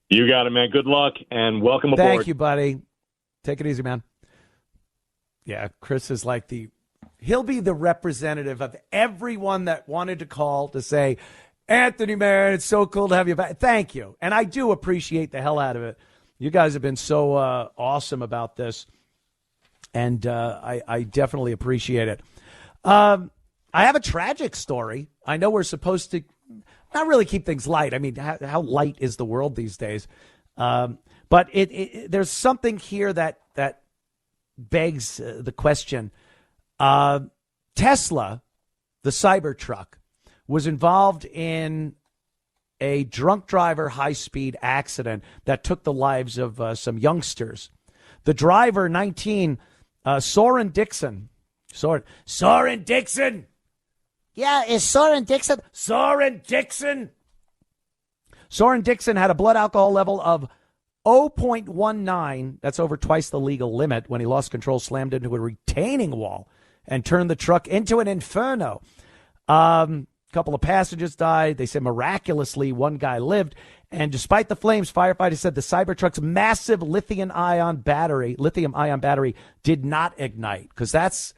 You got it, man. Good luck and welcome aboard. Thank you, buddy. Take it easy, man. Yeah, Chris is like he'll be the representative of everyone that wanted to call to say, Anthony, man, it's so cool to have you back. Thank you. And I do appreciate the hell out of it. You guys have been so awesome about this, and I definitely appreciate it. I have a tragic story. I know we're supposed to not really keep things light. I mean, how light is the world these days? But there's something here that begs the question. Tesla, the Cybertruck, was involved in a drunk driver high-speed accident that took the lives of some youngsters. The driver, 19, Soren Dixon. Soren Dixon! Yeah, is Soren Dixon? Soren Dixon! Soren Dixon had a blood alcohol level of 0.19. That's over twice the legal limit when he lost control, slammed into a retaining wall, and turned the truck into an inferno. Couple of passengers died. They said miraculously one guy lived. And despite the flames, firefighters said the Cybertruck's massive lithium-ion battery did not ignite. Because that's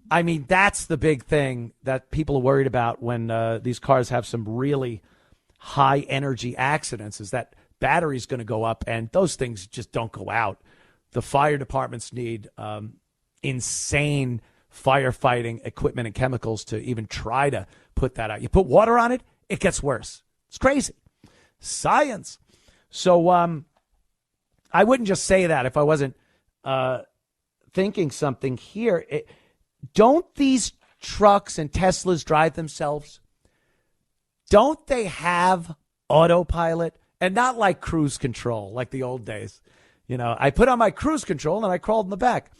the big thing that people are worried about when these cars have some really high-energy accidents, is that battery's going to go up, and those things just don't go out. The fire departments need insane firefighting equipment and chemicals to even try to put that out. You put water on it, it gets worse. It's crazy. Science. So I wouldn't just say that if I wasn't thinking something here. Don't these trucks and Teslas drive themselves? don't they have autopilot? And not like cruise control, like the old days. You know, I put on my cruise control and I crawled in the back.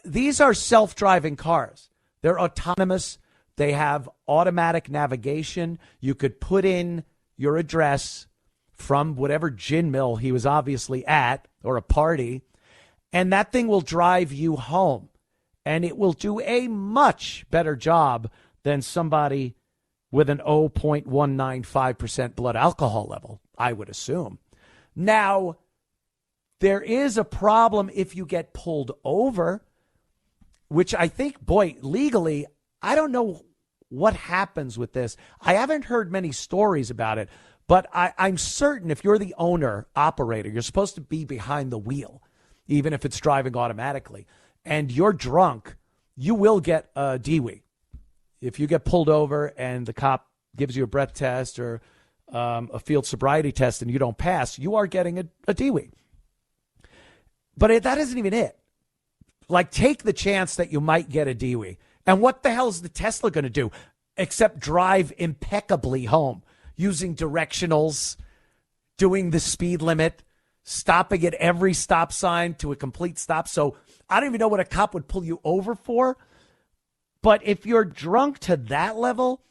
These are self-driving cars. They're autonomous. They have automatic navigation. You could put in your address from whatever gin mill he was obviously at or a party, and that thing will drive you home. And it will do a much better job than somebody with an 0.195% blood alcohol level, I would assume. Now, there is a problem if you get pulled over, which I think, boy, legally, I don't know what happens with this. I haven't heard many stories about it, but I'm certain if you're the owner, operator, you're supposed to be behind the wheel, even if it's driving automatically, and you're drunk, you will get a DWI. If you get pulled over and the cop gives you a breath test or a field sobriety test and you don't pass, you are getting a DWI. But that isn't even it. Like, take the chance that you might get a DWI. And what the hell is the Tesla going to do except drive impeccably home using directionals, doing the speed limit, stopping at every stop sign to a complete stop? So I don't even know what a cop would pull you over for. But if you're drunk to that level,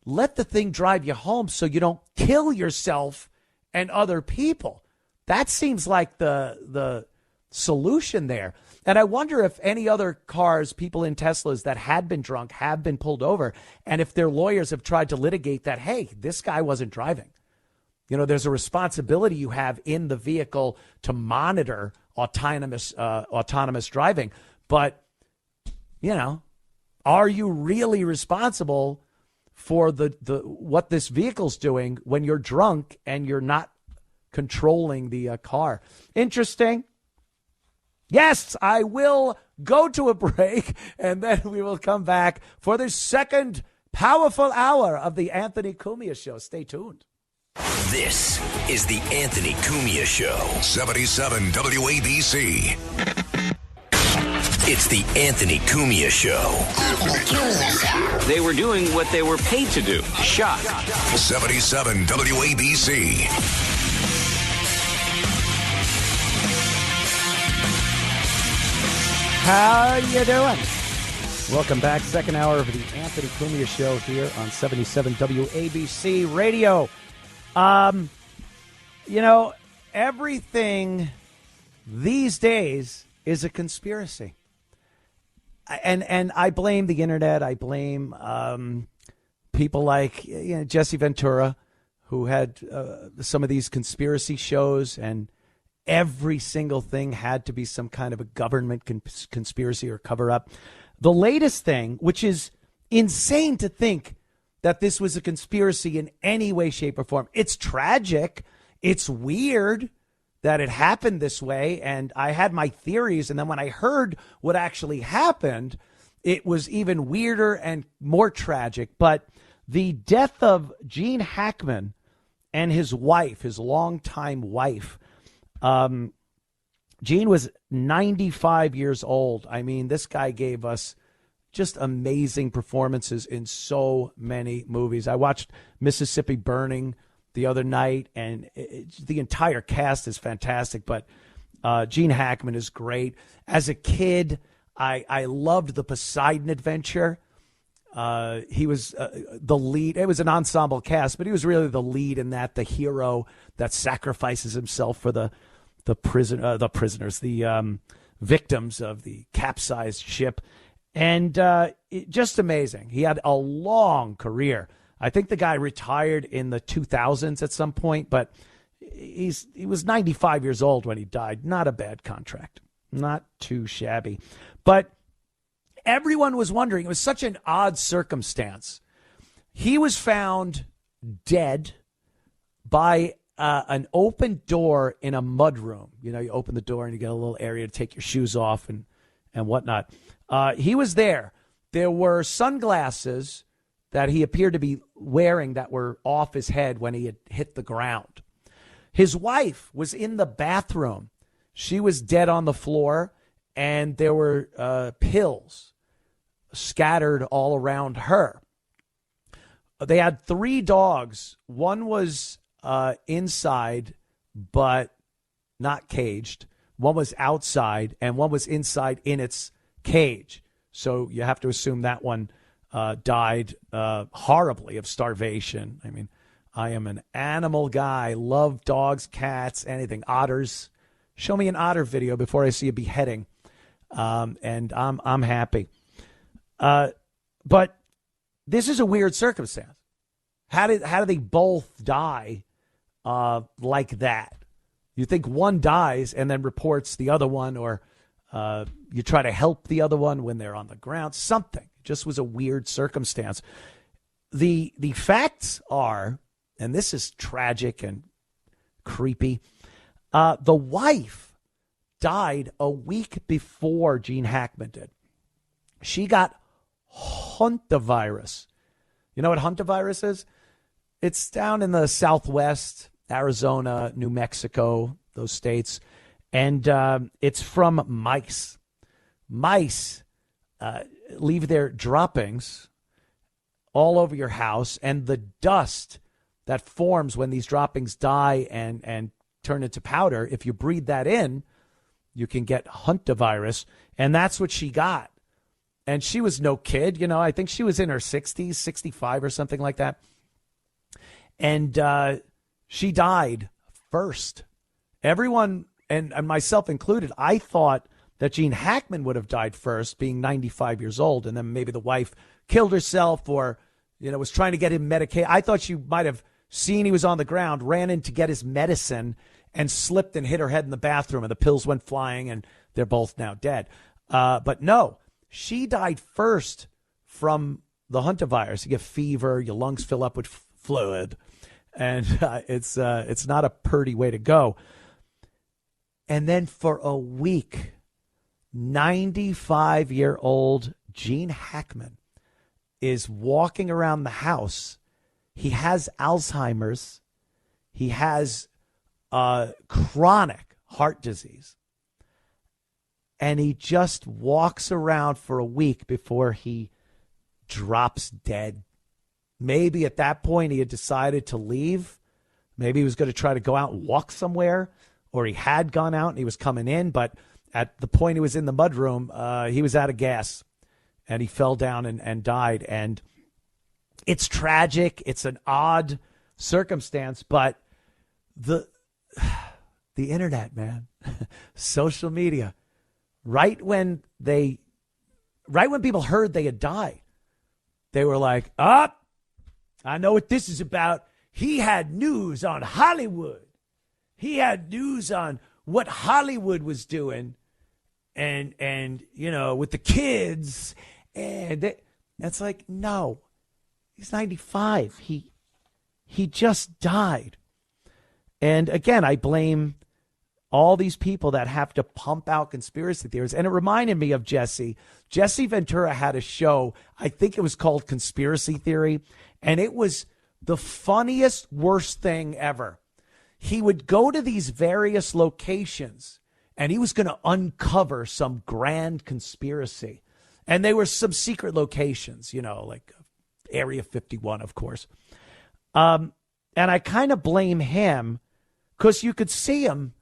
let the thing drive you home so you don't kill yourself and other people. That seems like the solution there. And I wonder if any other cars, people in Teslas that had been drunk, have been pulled over, and if their lawyers have tried to litigate that, hey, this guy wasn't driving. You know, there's a responsibility you have in the vehicle to monitor autonomous driving. But, you know, are you really responsible for the what this vehicle's doing when you're drunk and you're not controlling the car? Interesting. Yes, I will go to a break, and then we will come back for the second powerful hour of the Anthony Cumia Show. Stay tuned. This is the Anthony Cumia Show. 77 WABC. It's the Anthony Cumia Show. They were doing what they were paid to do. Shot. 77 WABC. How you doing? Welcome back. Second hour of the Anthony Cumia Show here on 77 WABC Radio. You know, everything these days is a conspiracy. And I blame the internet. I blame people like Jesse Ventura, who had some of these conspiracy shows, and every single thing had to be some kind of a government conspiracy or cover-up. The latest thing, which is insane to think that this was a conspiracy in any way, shape, or form. It's tragic. It's weird that it happened this way, and I had my theories, and then when I heard what actually happened, it was even weirder and more tragic. But the death of Gene Hackman and his wife, his longtime wife, Gene was 95 years old. I mean, this guy gave us just amazing performances in so many movies. I watched Mississippi Burning the other night, and the entire cast is fantastic, but Gene Hackman is great. As a kid, I loved the Poseidon Adventure. He was the lead. It was an ensemble cast, but he was really the lead in that, the hero that sacrifices himself for the victims of the capsized ship. And just amazing. He had a long career. I think the guy retired in the 2000s at some point, but he was 95 years old when he died. Not a bad contract. Not too shabby. But everyone was wondering, it was such an odd circumstance. He was found dead by an open door in a mudroom. You know, you open the door and you get a little area to take your shoes off and whatnot. He was there. There were sunglasses that he appeared to be wearing that were off his head when he had hit the ground. His wife was in the bathroom. She was dead on the floor, and there were pills scattered all around her. They had 3 dogs. One was inside, but not caged. One was outside, and one was inside in its cage. So you have to assume that one died horribly of starvation. I mean, I am an animal guy. Love dogs, cats, anything. Otters. Show me an otter video before I see a beheading, and I'm happy. But this is a weird circumstance. How do they both die like that? You think one dies and then reports the other one, or you try to help the other one when they're on the ground. Something. It just was a weird circumstance. The facts are, and this is tragic and creepy, the wife died a week before Gene Hackman did. She got hantavirus. You know what hantavirus is? It's down in the Southwest, Arizona, New Mexico, those states. And it's from mice. Mice leave their droppings all over your house, and the dust that forms when these droppings die and turn into powder, if you breathe that in, you can get hantavirus. And that's what she got. And she was no kid, I think she was in her 60s, 65 or something like that. And she died first. Everyone, and myself included, I thought that Gene Hackman would have died first, being 95 years old, and then maybe the wife killed herself or, was trying to get him medicated. I thought she might have seen he was on the ground, ran in to get his medicine, and slipped and hit her head in the bathroom, and the pills went flying, and they're both now dead. But no, she died first from the hantavirus. You get fever, your lungs fill up with fluid, and it's not a pretty way to go. And then for a week, 95-year-old Gene Hackman is walking around the house. He has Alzheimer's. He has chronic heart disease. And he just walks around for a week before he drops dead. Maybe at that point he had decided to leave. Maybe he was going to try to go out and walk somewhere, or he had gone out and he was coming in. But at the point he was in the mudroom, he was out of gas, and he fell down and died. And it's tragic. It's an odd circumstance, but the internet, man, social media, right when people heard they had died, they were like, I know what this is about. He had news on Hollywood. He had news on what Hollywood was doing and with the kids. And it's like, no, he's 95. He just died. And again, I blame all these people that have to pump out conspiracy theories. And it reminded me of Jesse. Jesse Ventura had a show, I think it was called Conspiracy Theory, and it was the funniest, worst thing ever. He would go to these various locations, and he was going to uncover some grand conspiracy. And they were some secret locations, like Area 51, of course. And I kind of blame him because you could see him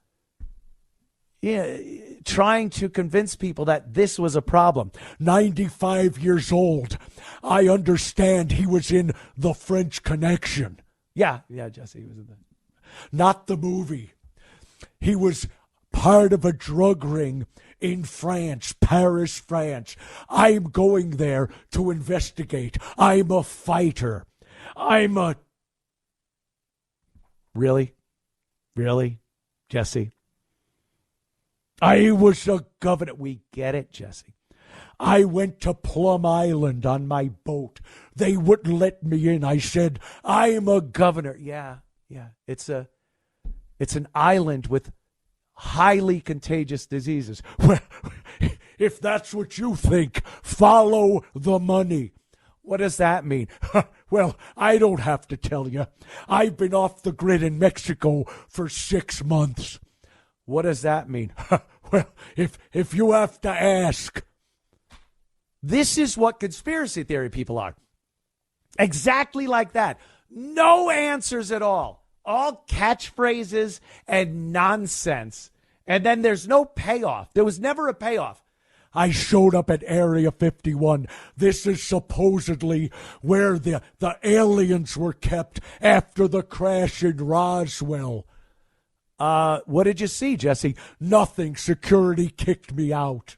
trying to convince people that this was a problem. 95 years old. I understand he was in The French Connection. Yeah, Jesse, he was in that. Not the movie. He was part of a drug ring in France, Paris, France. I'm going there to investigate. I'm a fighter. Really? Really, Jesse? I was a governor. We get it, Jesse. I went to Plum Island on my boat. They wouldn't let me in. I said, I'm a governor. Yeah. It's an island with highly contagious diseases. Well, if that's what you think, follow the money. What does that mean? Well, I don't have to tell you. I've been off the grid in Mexico for 6 months. What does that mean? Well, if you have to ask. This is what conspiracy theory people are. Exactly like that. No answers at all. All catchphrases and nonsense. And then there's no payoff. There was never a payoff. I showed up at Area 51. This is supposedly where the aliens were kept after the crash in Roswell. What did you see, Jesse? Nothing. Security kicked me out.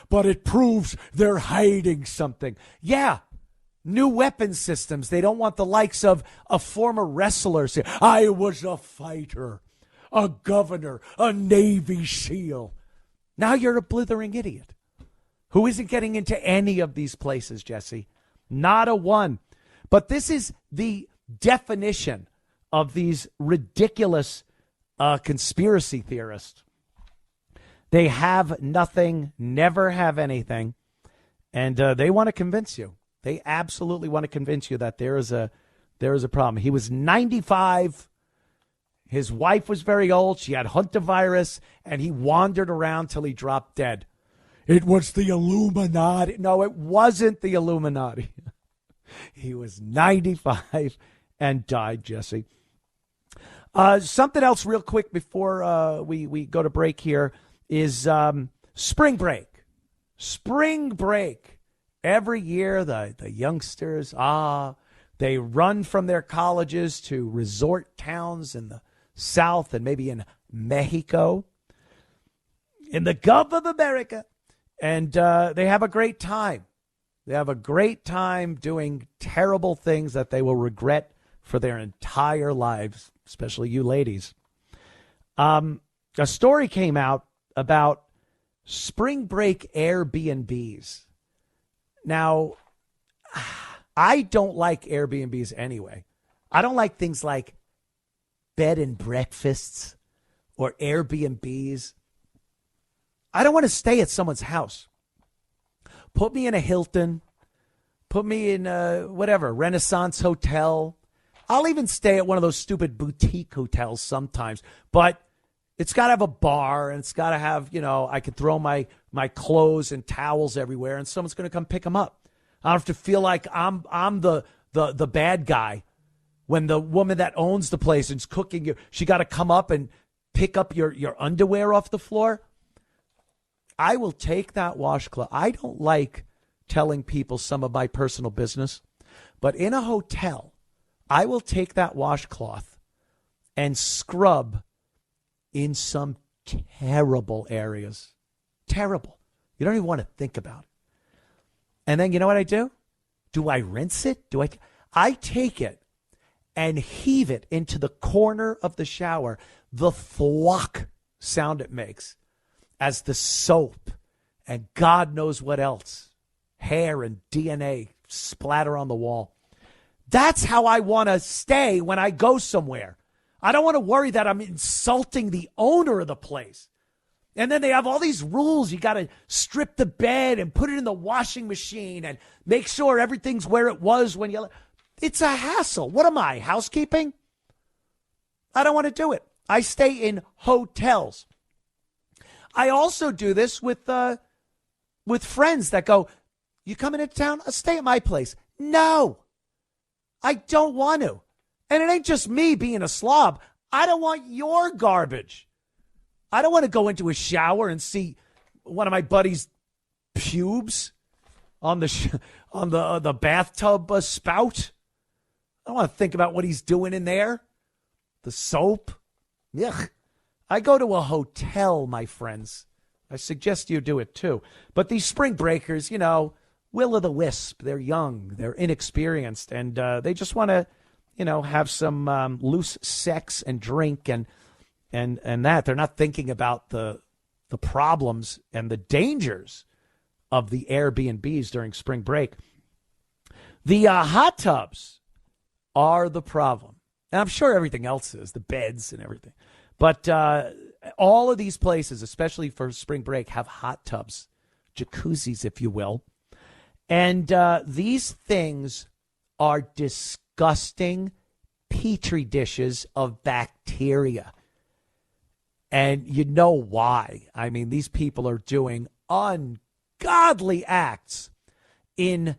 But it proves they're hiding something. Yeah. New weapon systems. They don't want the likes of a former wrestler saying, I was a fighter, a governor, a Navy SEAL. Now you're a blithering idiot who isn't getting into any of these places, Jesse. Not a one. But this is the definition of these ridiculous conspiracy theorists. They have nothing, never have anything, and they want to convince you. They absolutely want to convince you that there is a problem. He was 95. His wife was very old. She had hantavirus, and he wandered around till he dropped dead. It was the Illuminati. No, it wasn't the Illuminati. He was 95 and died, Jesse. Something else real quick before we go to break here is spring break. Spring break. Every year, the youngsters, they run from their colleges to resort towns in the South and maybe in Mexico, in the Gulf of America, and they have a great time. They have a great time doing terrible things that they will regret for their entire lives, especially you ladies. A story came out about spring break Airbnbs. Now, I don't like Airbnbs anyway. I don't like things like bed and breakfasts or Airbnbs. I don't want to stay at someone's house. Put me in a Hilton. Put me in a whatever, Renaissance hotel. I'll even stay at one of those stupid boutique hotels sometimes. But it's got to have a bar, and it's got to have, I could throw my clothes and towels everywhere, and someone's going to come pick them up. I don't have to feel like I'm the bad guy when the woman that owns the place and's cooking, she got to come up and pick up your underwear off the floor. I will take that washcloth. I don't like telling people some of my personal business, but in a hotel, I will take that washcloth and scrub in some terrible areas. Terrible. You don't even want to think about it. And then you know what I do? Do I rinse it? I take it and heave it into the corner of the shower. The thwack sound it makes as the soap and God knows what else, hair and DNA splatter on the wall. That's how I want to stay when I go somewhere. I don't want to worry that I'm insulting the owner of the place. And then they have all these rules. You got to strip the bed and put it in the washing machine and make sure everything's where it was when you... It's a hassle. What am I, housekeeping? I don't want to do it. I stay in hotels. I also do this with friends that go, you coming into town? I'll stay at my place. No, I don't want to. And it ain't just me being a slob. I don't want your garbage. I don't want to go into a shower and see one of my buddies' pubes on the bathtub spout. I don't want to think about what he's doing in there. The soap. Yuck. I go to a hotel, my friends. I suggest you do it too. But these spring breakers, will-o'-the-wisp. They're young. They're inexperienced. And they just want to, have some loose sex and drink and that. They're not thinking about the problems and the dangers of the Airbnbs during spring break. The hot tubs are the problem. And I'm sure everything else is, the beds and everything. But all of these places, especially for spring break, have hot tubs, jacuzzis, if you will. And these things are disgusting petri dishes of bacteria. And you know why. I mean, these people are doing ungodly acts in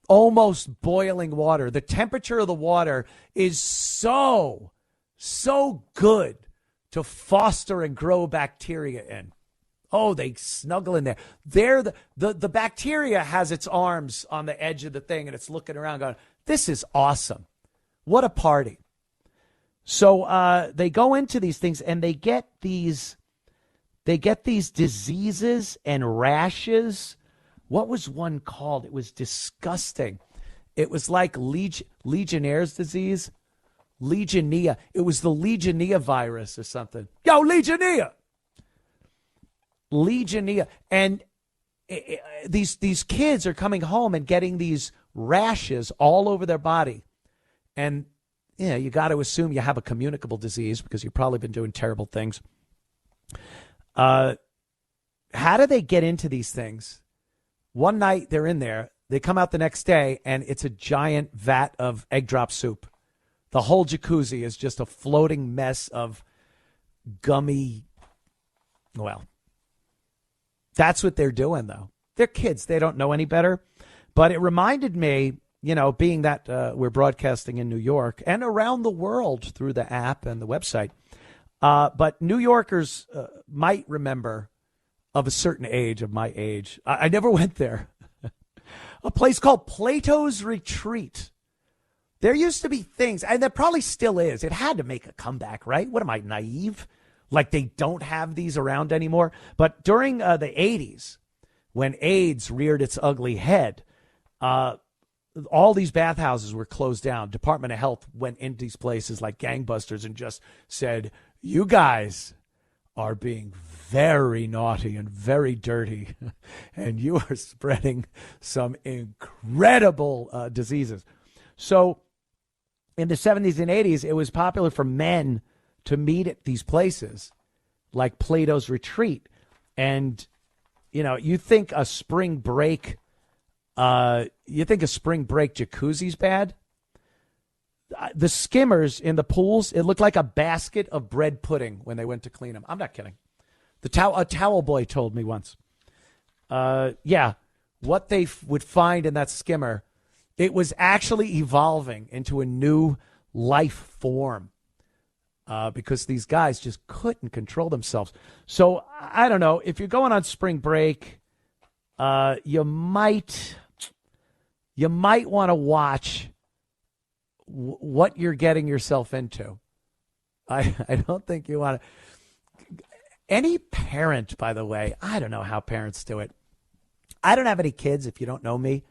almost boiling water. The temperature of the water is so good to foster and grow bacteria in. Oh, they snuggle in there. The bacteria has its arms on the edge of the thing, and it's looking around going, this is awesome. What a party. So they go into these things, and they get these diseases and rashes. What was one called? It was disgusting. It was like Legionnaire's disease. Legionella. It was the Legionella virus or something. Yo, Legionella. Legionella. And these kids are coming home and getting these rashes all over their body. And yeah, you got to assume you have a communicable disease because you've probably been doing terrible things. How do they get into these things? One night they're in there. They come out the next day, and it's a giant vat of egg drop soup. The whole jacuzzi is just a floating mess of gummy. Well, that's what they're doing, though. They're kids. They don't know any better. But it reminded me, being that we're broadcasting in New York and around the world through the app and the website. But New Yorkers might remember of a certain age, of my age. I never went there. A place called Plato's Retreat. There used to be things, and there probably still is. It had to make a comeback, right? What am I, naive? Like they don't have these around anymore? But during the 80s, when AIDS reared its ugly head, all these bathhouses were closed down. Department of Health went into these places like gangbusters and just said, you guys are being very naughty and very dirty, and you are spreading some incredible diseases. So in the 70s and 80s, it was popular for men to meet at these places like Plato's Retreat. And, you think a spring break jacuzzi's bad? The skimmers in the pools, it looked like a basket of bread pudding when they went to clean them. I'm not kidding. A towel boy told me once. What they would find in that skimmer, it was actually evolving into a new life form because these guys just couldn't control themselves. So I don't know. If you're going on spring break, you might want to watch what you're getting yourself into. I don't think you want to. Any parent, by the way, I don't know how parents do it. I don't have any kids. If you don't know me,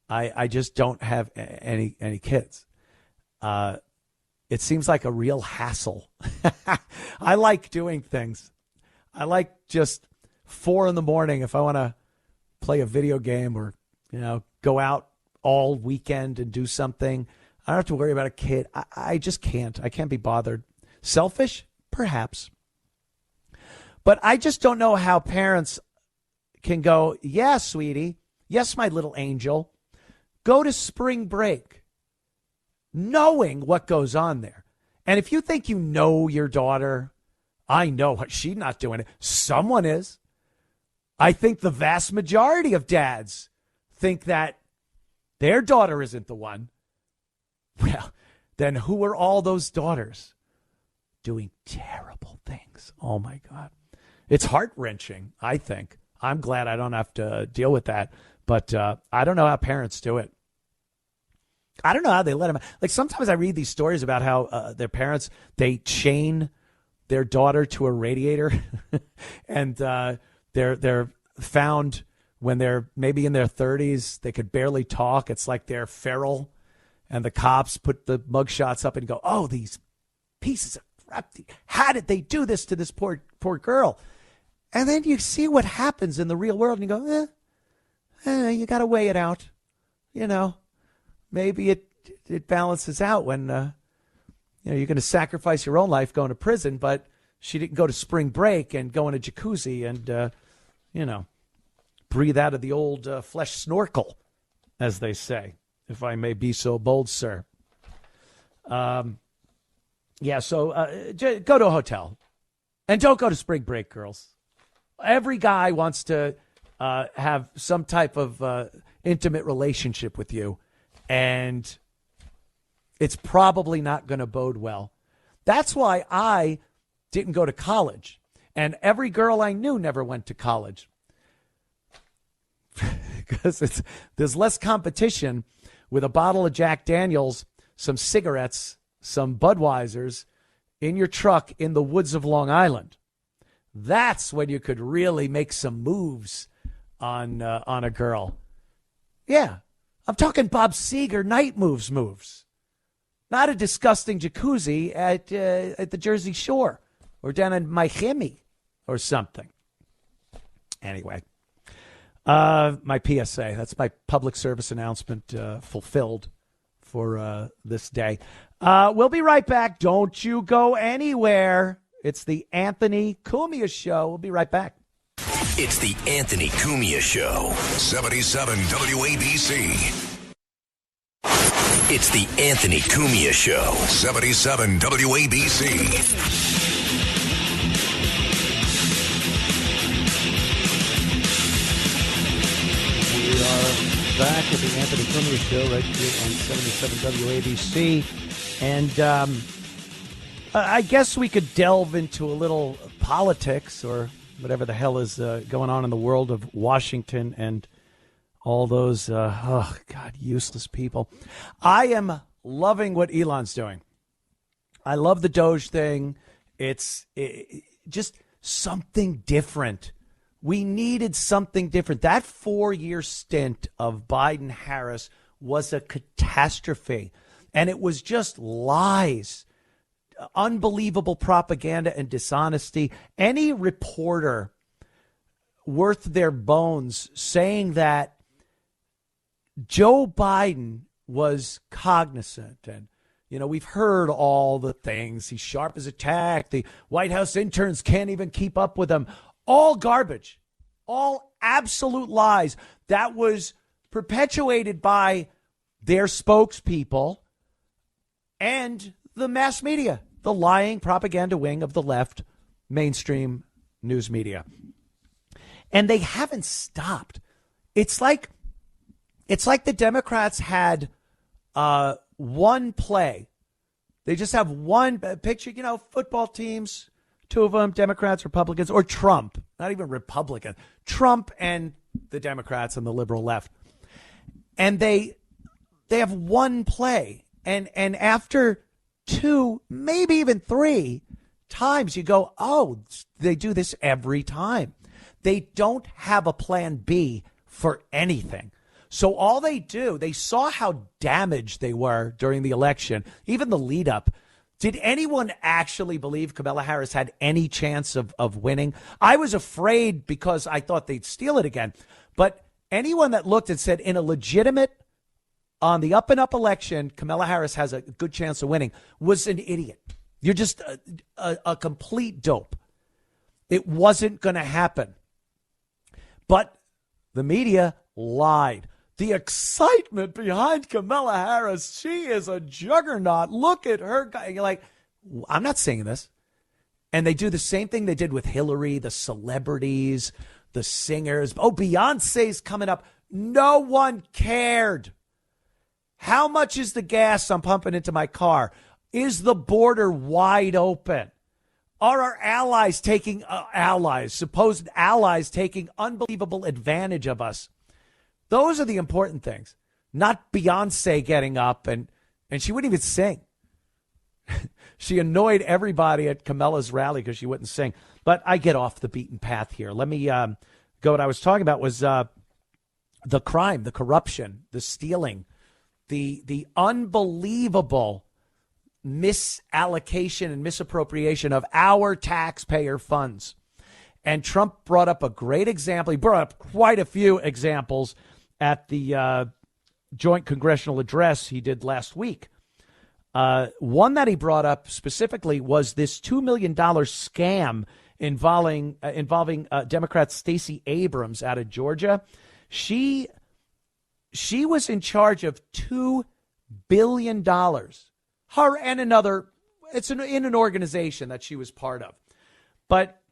I just don't have any kids. It seems like a real hassle. I like doing things. I like just 4 a.m. if I want to play a video game or, go out all weekend and do something. I don't have to worry about a kid. I just can't. I can't be bothered. Selfish? Perhaps. But I just don't know how parents can go, yeah, sweetie. Yes, my little angel. Go to spring break knowing what goes on there. And if you think you know your daughter, I know she's not doing it. Someone is. I think the vast majority of dads think that their daughter isn't the one. Well, then who are all those daughters doing terrible things? Oh, my God. It's heart-wrenching, I think. I'm glad I don't have to deal with that. But I don't know how parents do it. I don't know how they let them. Like sometimes I read these stories about how their parents, they chain their daughter to a radiator and they're found when they're maybe in their 30s. They could barely talk. It's like they're feral. And the cops put the mugshots up and go, oh, these pieces of crap. How did they do this to this poor girl? And then you see what happens in the real world and you go, you got to weigh it out. Maybe it balances out when, you're going to sacrifice your own life going to prison, but she didn't go to spring break and go in a jacuzzi and, breathe out of the old flesh snorkel, as they say, if I may be so bold, sir. So go to a hotel and don't go to spring break, girls. Every guy wants to have some type of intimate relationship with you, and it's probably not going to bode well. That's why I didn't go to college, and every girl I knew never went to college. Because there's less competition with a bottle of Jack Daniels, some cigarettes, some Budweisers in your truck in the woods of Long Island. That's when you could really make some moves on a girl. Yeah, I'm talking Bob Seger night moves. Not a disgusting jacuzzi at the Jersey Shore or down in Miami or something. Anyway, my PSA, that's my public service announcement fulfilled for this day. We'll be right back. Don't you go anywhere. It's the Anthony Cumia Show. We'll be right back. It's the Anthony Cumia Show. 77 WABC. It's the Anthony Cumia Show. 77 WABC. We are back at the Anthony Cumia Show right here on 77 WABC. And I guess we could delve into a little politics or whatever the hell is going on in the world of Washington and all those, useless people. I am loving what Elon's doing. I love the Doge thing. It's just something different. We needed something different. That 4-year stint of Biden-Harris was a catastrophe, and it was just lies, unbelievable propaganda and dishonesty. Any reporter worth their bones saying that Joe Biden was cognizant, and, we've heard all the things. He's sharp as a tack. The White House interns can't even keep up with him. All garbage, all absolute lies. That was perpetuated by their spokespeople and the mass media, the lying propaganda wing of the left mainstream news media. And they haven't stopped. It's like the Democrats had one play. They just have one picture, football teams, two of them, Democrats, Republicans, or Trump, not even Republican, Trump and the Democrats and the liberal left. And they have one play. And after 2, maybe even 3 times, you go, oh, they do this every time. They don't have a plan B for anything. So all they do, they saw how damaged they were during the election, even the lead up. Did anyone actually believe Kamala Harris had any chance of winning? I was afraid because I thought they'd steal it again. But anyone that looked and said in a legitimate, on the up and up election, Kamala Harris has a good chance of winning was an idiot. You're just a complete dope. It wasn't going to happen. But the media lied. The excitement behind Kamala Harris, she is a juggernaut. Look at her. You're like, I'm not saying this. And they do the same thing they did with Hillary, the celebrities, the singers. Oh, Beyonce's coming up. No one cared. How much is the gas I'm pumping into my car? Is the border wide open? Are our allies taking supposed allies taking unbelievable advantage of us? Those are the important things, not Beyonce getting up and she wouldn't even sing. She annoyed everybody at Kamala's rally because she wouldn't sing. But I get off the beaten path here. Let me go. What I was talking about was the crime, the corruption, the stealing, the unbelievable misallocation and misappropriation of our taxpayer funds. And Trump brought up a great example. He brought up quite a few examples at the joint congressional address he did last week. One that he brought up specifically was this $2 million scam involving Democrat Stacey Abrams out of Georgia. She was in charge of $2 billion. Her and another, in an organization that she was part of. But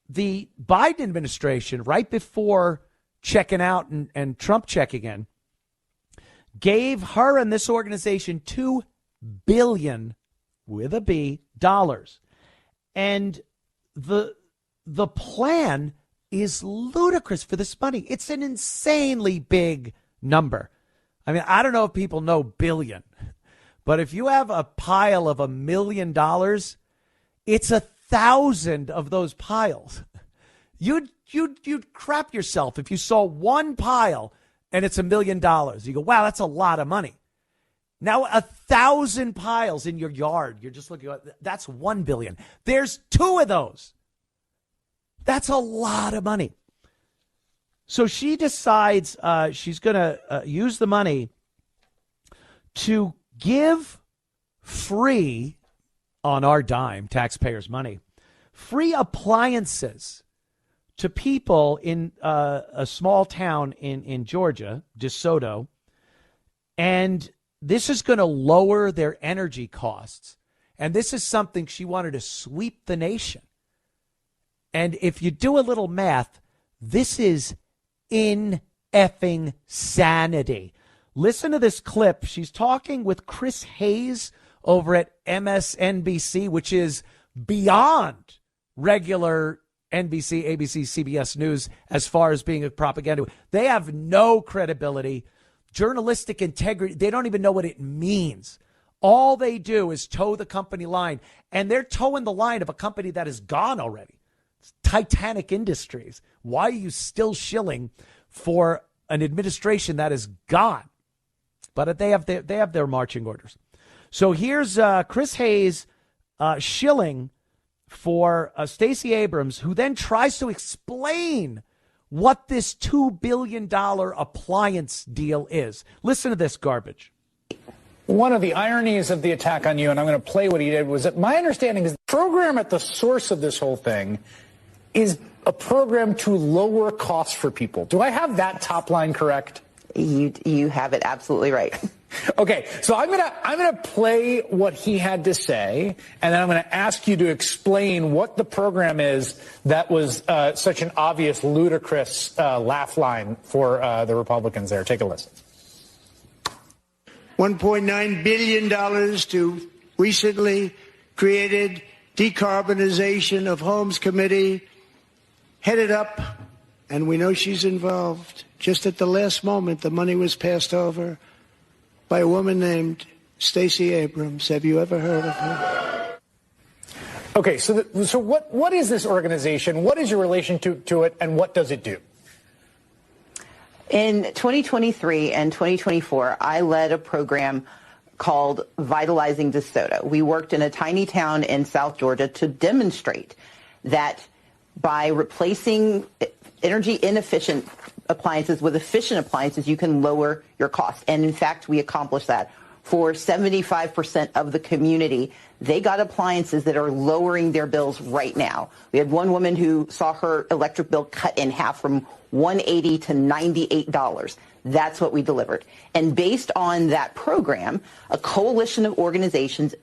the Biden administration, right before checking out and Trump checking in, gave her and this organization $2 billion with a B dollars. And the plan is ludicrous for this money. It's an insanely big number. I mean, I don't know if people know billion, but if you have a pile of $1 million, it's 1,000 of those piles. You'd crap yourself if you saw one pile and it's $1 million. You go, wow, that's a lot of money. Now 1,000 piles in your yard. You're just looking at that's 1 billion. There's 2 of those. That's a lot of money. So she decides she's going to use the money to give free, on our dime, taxpayers' money, free appliances to people in a small town in Georgia, DeSoto. And this is going to lower their energy costs. And this is something she wanted to sweep the nation. And if you do a little math, this is in effing sanity. Listen to this clip. She's talking with Chris Hayes over at MSNBC, which is beyond regular NBC, ABC, CBS News as far as being a propaganda. They have no credibility, journalistic integrity. They don't even know what it means. All they do is toe the company line, and they're toeing the line of a company that is gone already. It's Titanic Industries. Why are you still shilling for an administration that is gone? But they have their marching orders. So here's Chris Hayes shilling for Stacey Abrams, who then tries to explain what this $2 billion appliance deal is. Listen to this garbage. One of the ironies of the attack on you, and I'm going to play what he did, was that my understanding is the program at the source of this whole thing is a program to lower costs for people. Do I have that top line correct? You have it absolutely right. Okay, so I'm gonna play what he had to say, and then I'm gonna ask you to explain what the program is that was such an obvious, ludicrous laugh line for the Republicans there. Take a listen. $1.9 billion to recently created Decarbonization of Homes Committee, headed up, and we know she's involved. Just at the last moment, the money was passed over by a woman named Stacey Abrams. Have you ever heard of her? Okay, so what is this organization? What is your relation to it, and what does it do? In 2023 and 2024, I led a program called Vitalizing DeSoto. We worked in a tiny town in South Georgia to demonstrate that by replacing energy inefficient appliances with efficient appliances, you can lower your costs. And in fact, we accomplished that. For 75% of the community, they got appliances that are lowering their bills right now. We had one woman who saw her electric bill cut in half from $180 to $98. That's what we delivered. And based on that program, a coalition of organizations,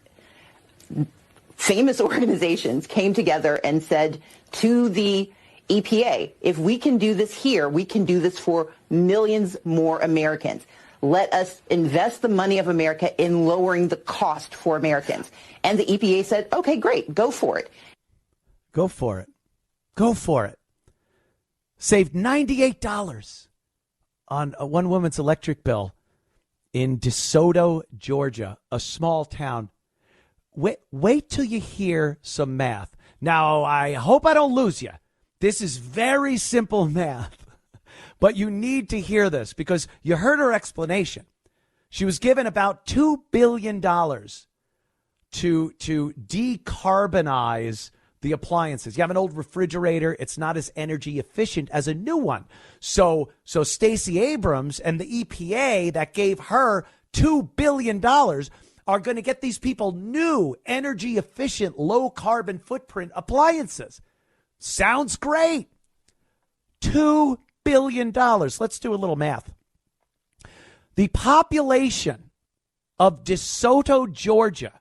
famous organizations, came together and said to the EPA, if we can do this here, we can do this for millions more Americans. Let us invest the money of America in lowering the cost for Americans. And the EPA said, okay, great, go for it. Go for it. Go for it. Saved $98 on one woman's electric bill in DeSoto, Georgia, a small town. Wait till you hear some math. Now, I hope I don't lose you. This is very simple math, but you need to hear this because you heard her explanation. She was given about $2 billion to decarbonize the appliances. You have an old refrigerator. It's not as energy efficient as a new one. So Stacey Abrams and the EPA that gave her $2 billion are going to get these people new energy efficient, low carbon footprint appliances. Sounds great. $2 billion. Let's do a little math. The population of DeSoto, Georgia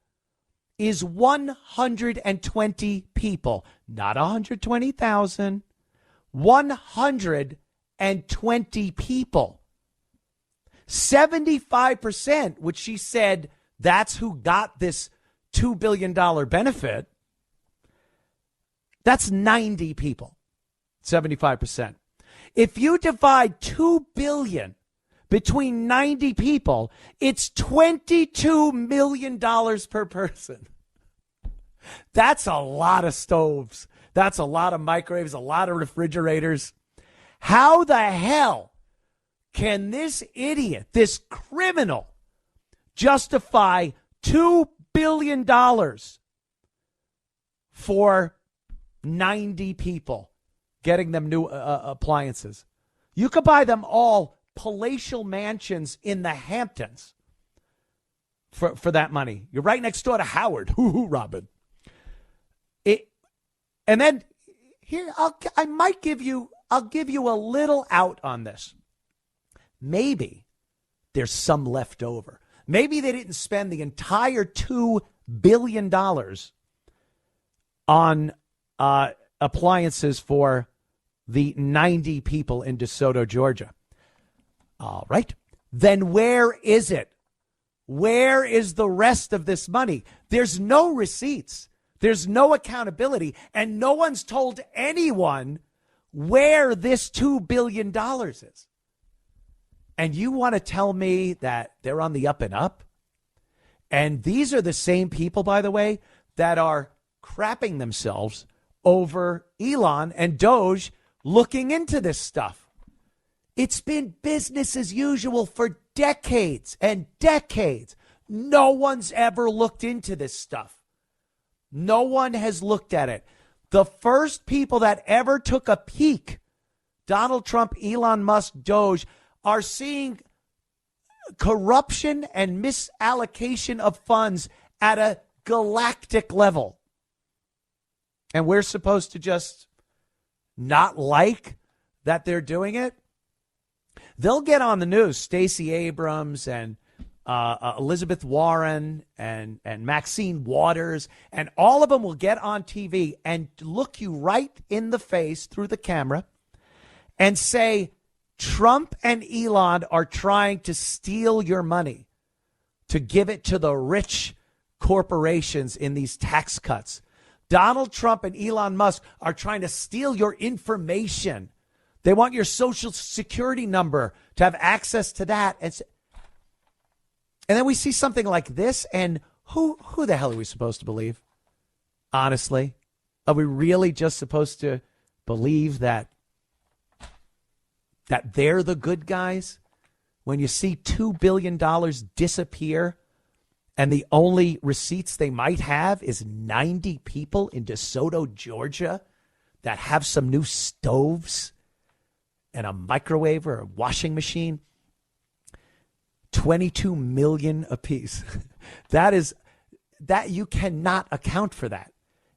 is 120 people, not 120,000, 120 people. 75%, which she said that's who got this $2 billion benefit. That's 90 people, 75%. If you divide $2 billion between 90 people, it's $22 million per person. That's a lot of stoves. That's a lot of microwaves, a lot of refrigerators. How the hell can this idiot, this criminal, justify $2 billion for 90 people, getting them new appliances? You could buy them all palatial mansions in the Hamptons for that money. You're right next door to Howard. Hoo-hoo, Robin. And then here, I'll give you a little out on this. Maybe there's some left over. Maybe they didn't spend the entire $2 billion on appliances for the 90 people in DeSoto, Georgia. All right. Then where is it? Where is the rest of this money? There's no receipts. There's no accountability. And no one's told anyone where this $2 billion is. And you want to tell me that they're on the up and up? And these are the same people, by the way, that are crapping themselves over Elon and Doge looking into this stuff. It's been business as usual for decades and decades. No one's ever looked into this stuff. No one has looked at it. The first people that ever took a peek, Donald Trump, Elon Musk, Doge, are seeing corruption and misallocation of funds at a galactic level. And we're supposed to just not like that they're doing it? They'll get on the news, Stacey Abrams and Elizabeth Warren and Maxine Waters, and all of them will get on TV and look you right in the face through the camera and say, Trump and Elon are trying to steal your money to give it to the rich corporations in these tax cuts. Donald Trump and Elon Musk are trying to steal your information. They want your social security number to have access to that. And then we see something like this, and who the hell are we supposed to believe? Honestly, are we really just supposed to believe that they're the good guys? When you see $2 billion disappear and the only receipts they might have is 90 people in DeSoto, Georgia that have some new stoves and a microwave or a washing machine. 22 million apiece. That you cannot account for that.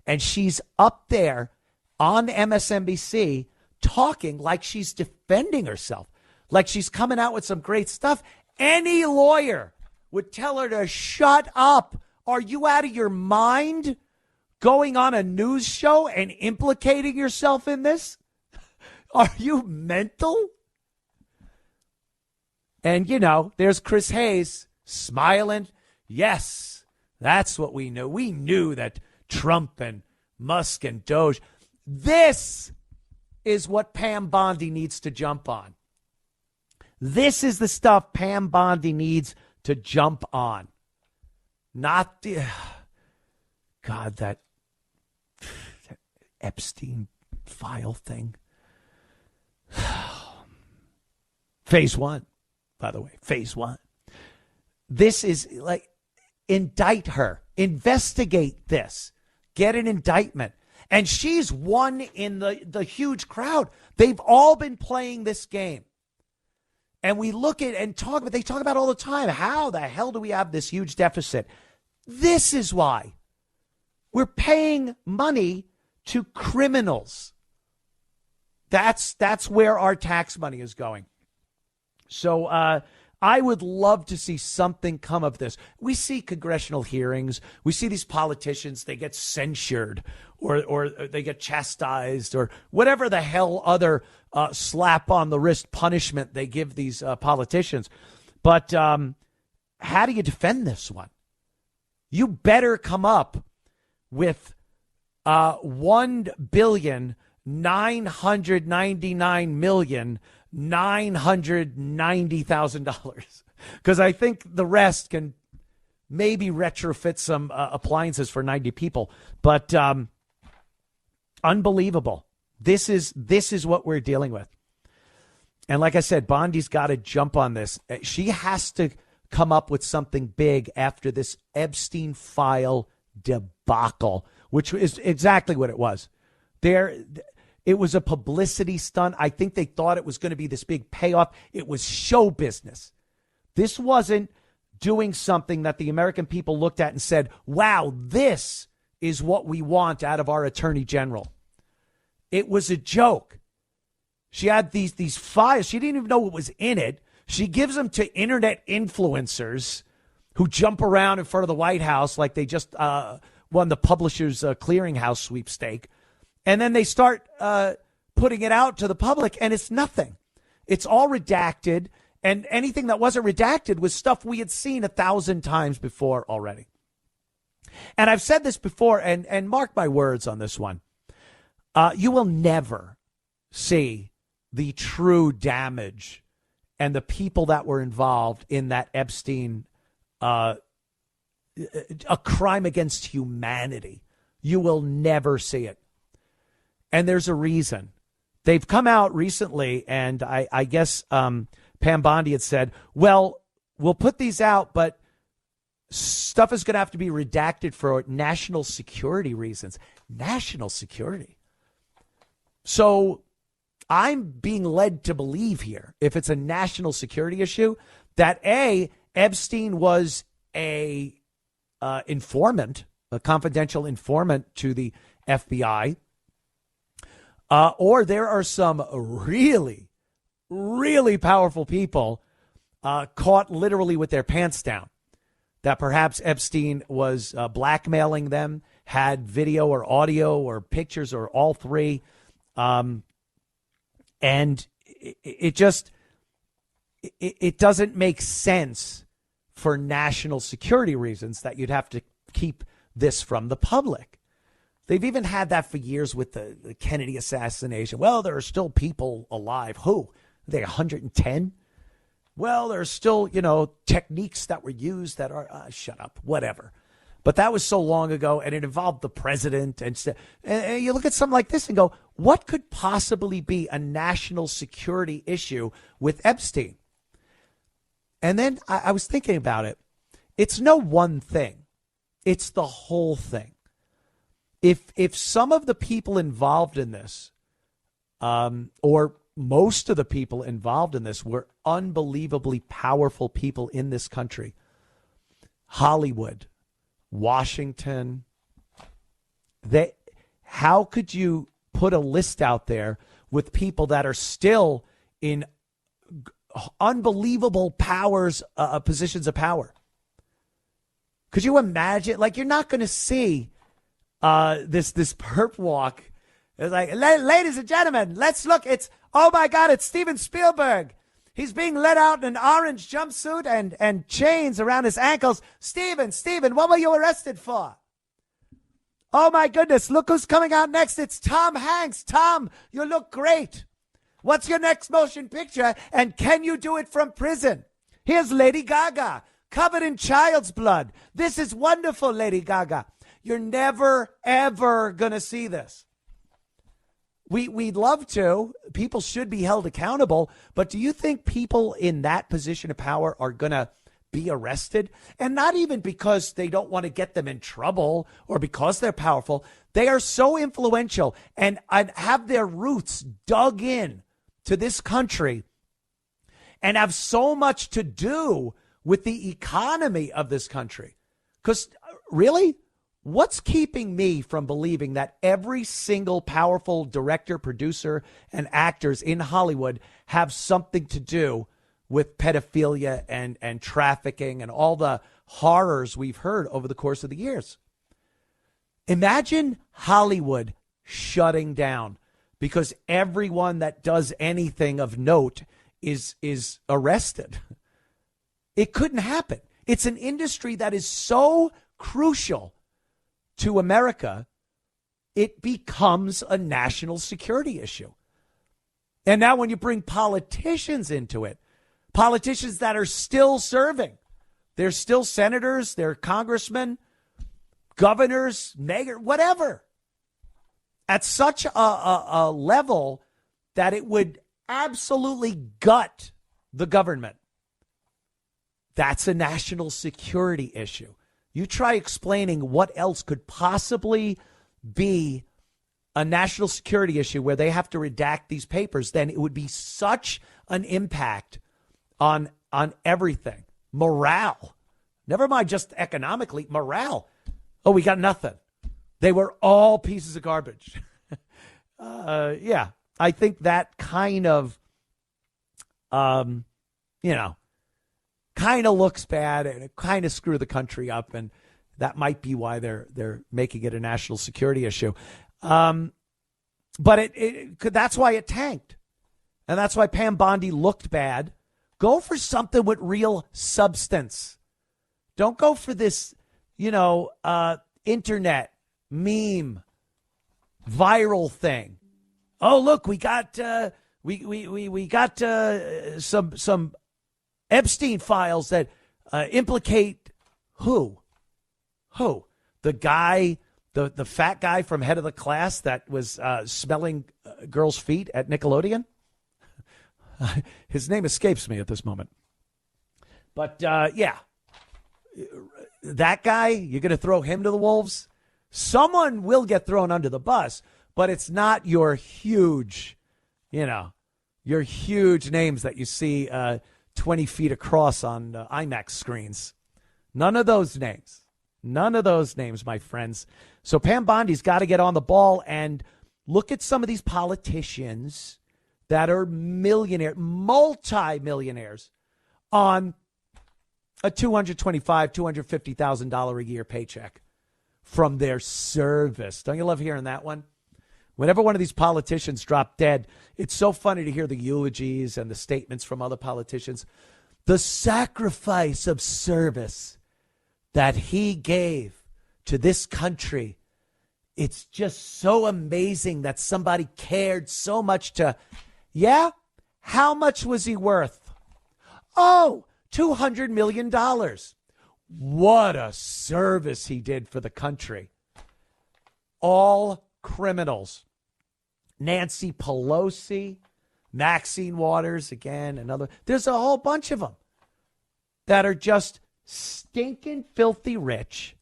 And she's up there on MSNBC talking like she's defending herself, like she's coming out with some great stuff. Any lawyer would tell her to shut up. Are you out of your mind going on a news show and implicating yourself in this? Are you mental? And, there's Chris Hayes smiling. Yes, that's what we knew. We knew that Trump and Musk and Doge. This is what Pam Bondi needs to jump on. This is the stuff Pam Bondi needs to jump on. Not the... God, that Epstein file thing. Phase one. By the way, phase one. This is like, indict her, investigate this, get an indictment. And she's one in the huge crowd. They've all been playing this game. And we look at and talk about, they talk about all the time, how the hell do we have this huge deficit? This is why. We're paying money to criminals. That's where our tax money is going. So I would love to see something come of this. We see congressional hearings. We see these politicians, they get censured or they get chastised or whatever the hell other slap on the wrist punishment they give these politicians. But how do you defend this one? You better come up with $1,999,990,000, because I think the rest can maybe retrofit some appliances for 90 people. But unbelievable. This is what we're dealing with. And like I said, Bondi's got to jump on this. She has to come up with something big after this Epstein file debacle, which is exactly what it was. It was a publicity stunt. I think they thought it was going to be this big payoff. It was show business. This wasn't doing something that the American people looked at and said, wow, this is what we want out of our attorney general. It was a joke. She had these files. She didn't even know what was in it. She gives them to internet influencers who jump around in front of the White House like they just won the Publishers Clearinghouse sweepstake. And then they start putting it out to the public, and it's nothing. It's all redacted, and anything that wasn't redacted was stuff we had seen 1,000 times before already. And I've said this before, and mark my words on this one. You will never see the true damage and the people that were involved in that Epstein, a crime against humanity. You will never see it. And there's a reason. They've come out recently, and I guess Pam Bondi had said, well, we'll put these out, but stuff is going to have to be redacted for national security reasons. National security. So I'm being led to believe here, if it's a national security issue, that Epstein was a informant, a confidential informant to the FBI, or there are some really, really powerful people caught literally with their pants down, that perhaps Epstein was blackmailing them, had video or audio or pictures or all three. And it doesn't make sense for national security reasons that you'd have to keep this from the public. They've even had that for years with the Kennedy assassination. Well, there are still people alive. Who? Are they 110? Well, there's still, techniques that were used that are, shut up, whatever. But that was so long ago, and it involved the president. And you look at something like this and go, what could possibly be a national security issue with Epstein? And then I was thinking about it. It's no one thing. It's the whole thing. If some of the people involved in this, or most of the people involved in this, were unbelievably powerful people in this country, Hollywood, Washington, how could you put a list out there with people that are still in unbelievable positions of power? Could you imagine? Like, you're not going to see this perp walk. It's like, ladies and gentlemen, let's look. Oh my God, it's Steven Spielberg. He's being let out in an orange jumpsuit and chains around his ankles. Steven, what were you arrested for? Oh my goodness, look who's coming out next. It's Tom Hanks. Tom, you look great. What's your next motion picture? And can you do it from prison? Here's Lady Gaga, covered in child's blood. This is wonderful, Lady Gaga. You're never, ever going to see this. We'd love to. People should be held accountable. But do you think people in that position of power are going to be arrested? And not even because they don't want to get them in trouble or because they're powerful. They are so influential and have their roots dug in to this country and have so much to do with the economy of this country. Because really, what's keeping me from believing that every single powerful director, producer, and actors in Hollywood have something to do with pedophilia and trafficking and all the horrors we've heard over the course of the years? Imagine Hollywood shutting down because everyone that does anything of note is arrested. It couldn't happen. It's an industry that is so crucial to America, it becomes a national security issue. And now when you bring politicians into it, politicians that are still serving, they're still senators, they're congressmen, governors, mayor, whatever, at such a level that it would absolutely gut the government. That's a national security issue. You try explaining what else could possibly be a national security issue where they have to redact these papers, then it would be such an impact on everything. Morale. Never mind just economically, morale. Oh, we got nothing. They were all pieces of garbage. Yeah, I think that kind of, kind of looks bad, and it kind of screwed the country up, and that might be why they're making it a national security issue. But that's why it tanked, and that's why Pam Bondi looked bad. Go for something with real substance. Don't go for this, internet meme viral thing. Oh, look, we got we got some Epstein files that implicate who? The guy, the fat guy from Head of the Class that was smelling girls' feet at Nickelodeon? His name escapes me at this moment. But, yeah, that guy, you're going to throw him to the wolves? Someone will get thrown under the bus, but it's not your huge, your huge names that you see 20 feet across on IMAX screens. None of those names. None of those names, my friends. So Pam Bondi's got to get on the ball and look at some of these politicians that are multi-millionaires on a $225,000, $250,000 a year paycheck from their service. Don't you love hearing that one? Whenever one of these politicians drop dead, it's so funny to hear the eulogies and the statements from other politicians. The sacrifice of service that he gave to this country. It's just so amazing that somebody cared so much to, yeah? How much was he worth? Oh, $200 million. What a service he did for the country. All criminals. Nancy Pelosi, Maxine Waters, again, another. There's a whole bunch of them that are just stinking filthy rich,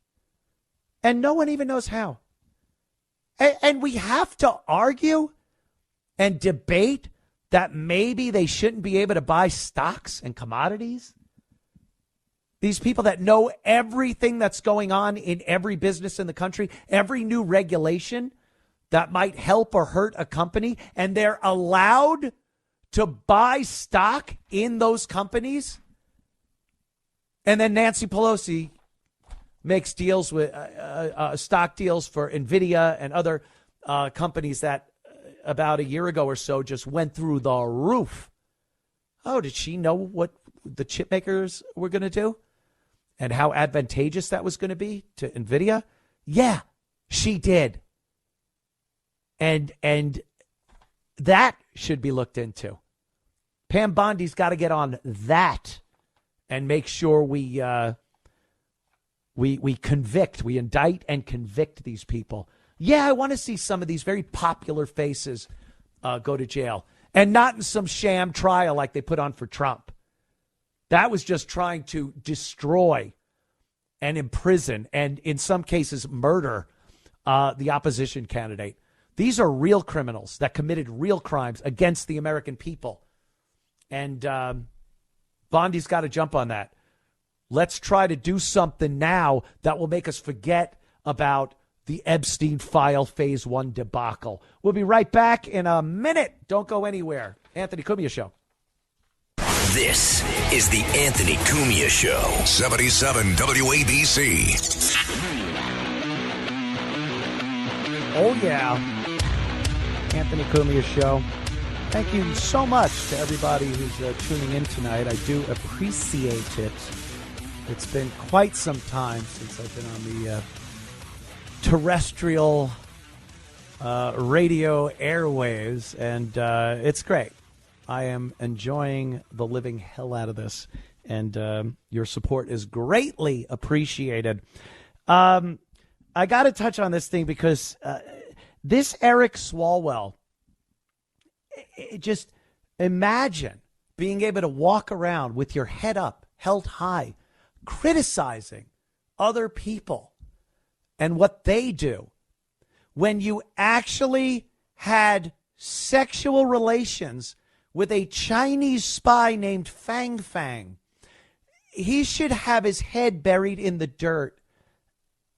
and no one even knows how. And we have to argue and debate that maybe they shouldn't be able to buy stocks and commodities. These people that know everything that's going on in every business in the country, every new regulation that might help or hurt a company, and they're allowed to buy stock in those companies. And then Nancy Pelosi makes deals with stock deals for NVIDIA and other companies that about a year ago or so just went through the roof. Oh, did she know what the chip makers were going to do and how advantageous that was going to be to NVIDIA? Yeah, she did. And that should be looked into. Pam Bondi's got to get on that and make sure we convict, we indict and convict these people. Yeah, I want to see some of these very popular faces go to jail, and not in some sham trial like they put on for Trump. That was just trying to destroy and imprison and in some cases murder the opposition candidate. These are real criminals that committed real crimes against the American people. And Bondi's got to jump on that. Let's try to do something now that will make us forget about the Epstein file phase 1 debacle. We'll be right back in a minute. Don't go anywhere. Anthony Cumia Show. This is the Anthony Cumia Show. 77 WABC. Oh, yeah. Anthony Cumia Show. Thank you so much to everybody who's tuning in tonight. I do appreciate it. It's been quite some time since I've been on the terrestrial radio airwaves, and it's great. I am enjoying the living hell out of this, and your support is greatly appreciated. I got to touch on this thing because this Eric Swalwell, just imagine being able to walk around with your head up, held high, criticizing other people and what they do when you actually had sexual relations with a Chinese spy named Fang Fang. He should have his head buried in the dirt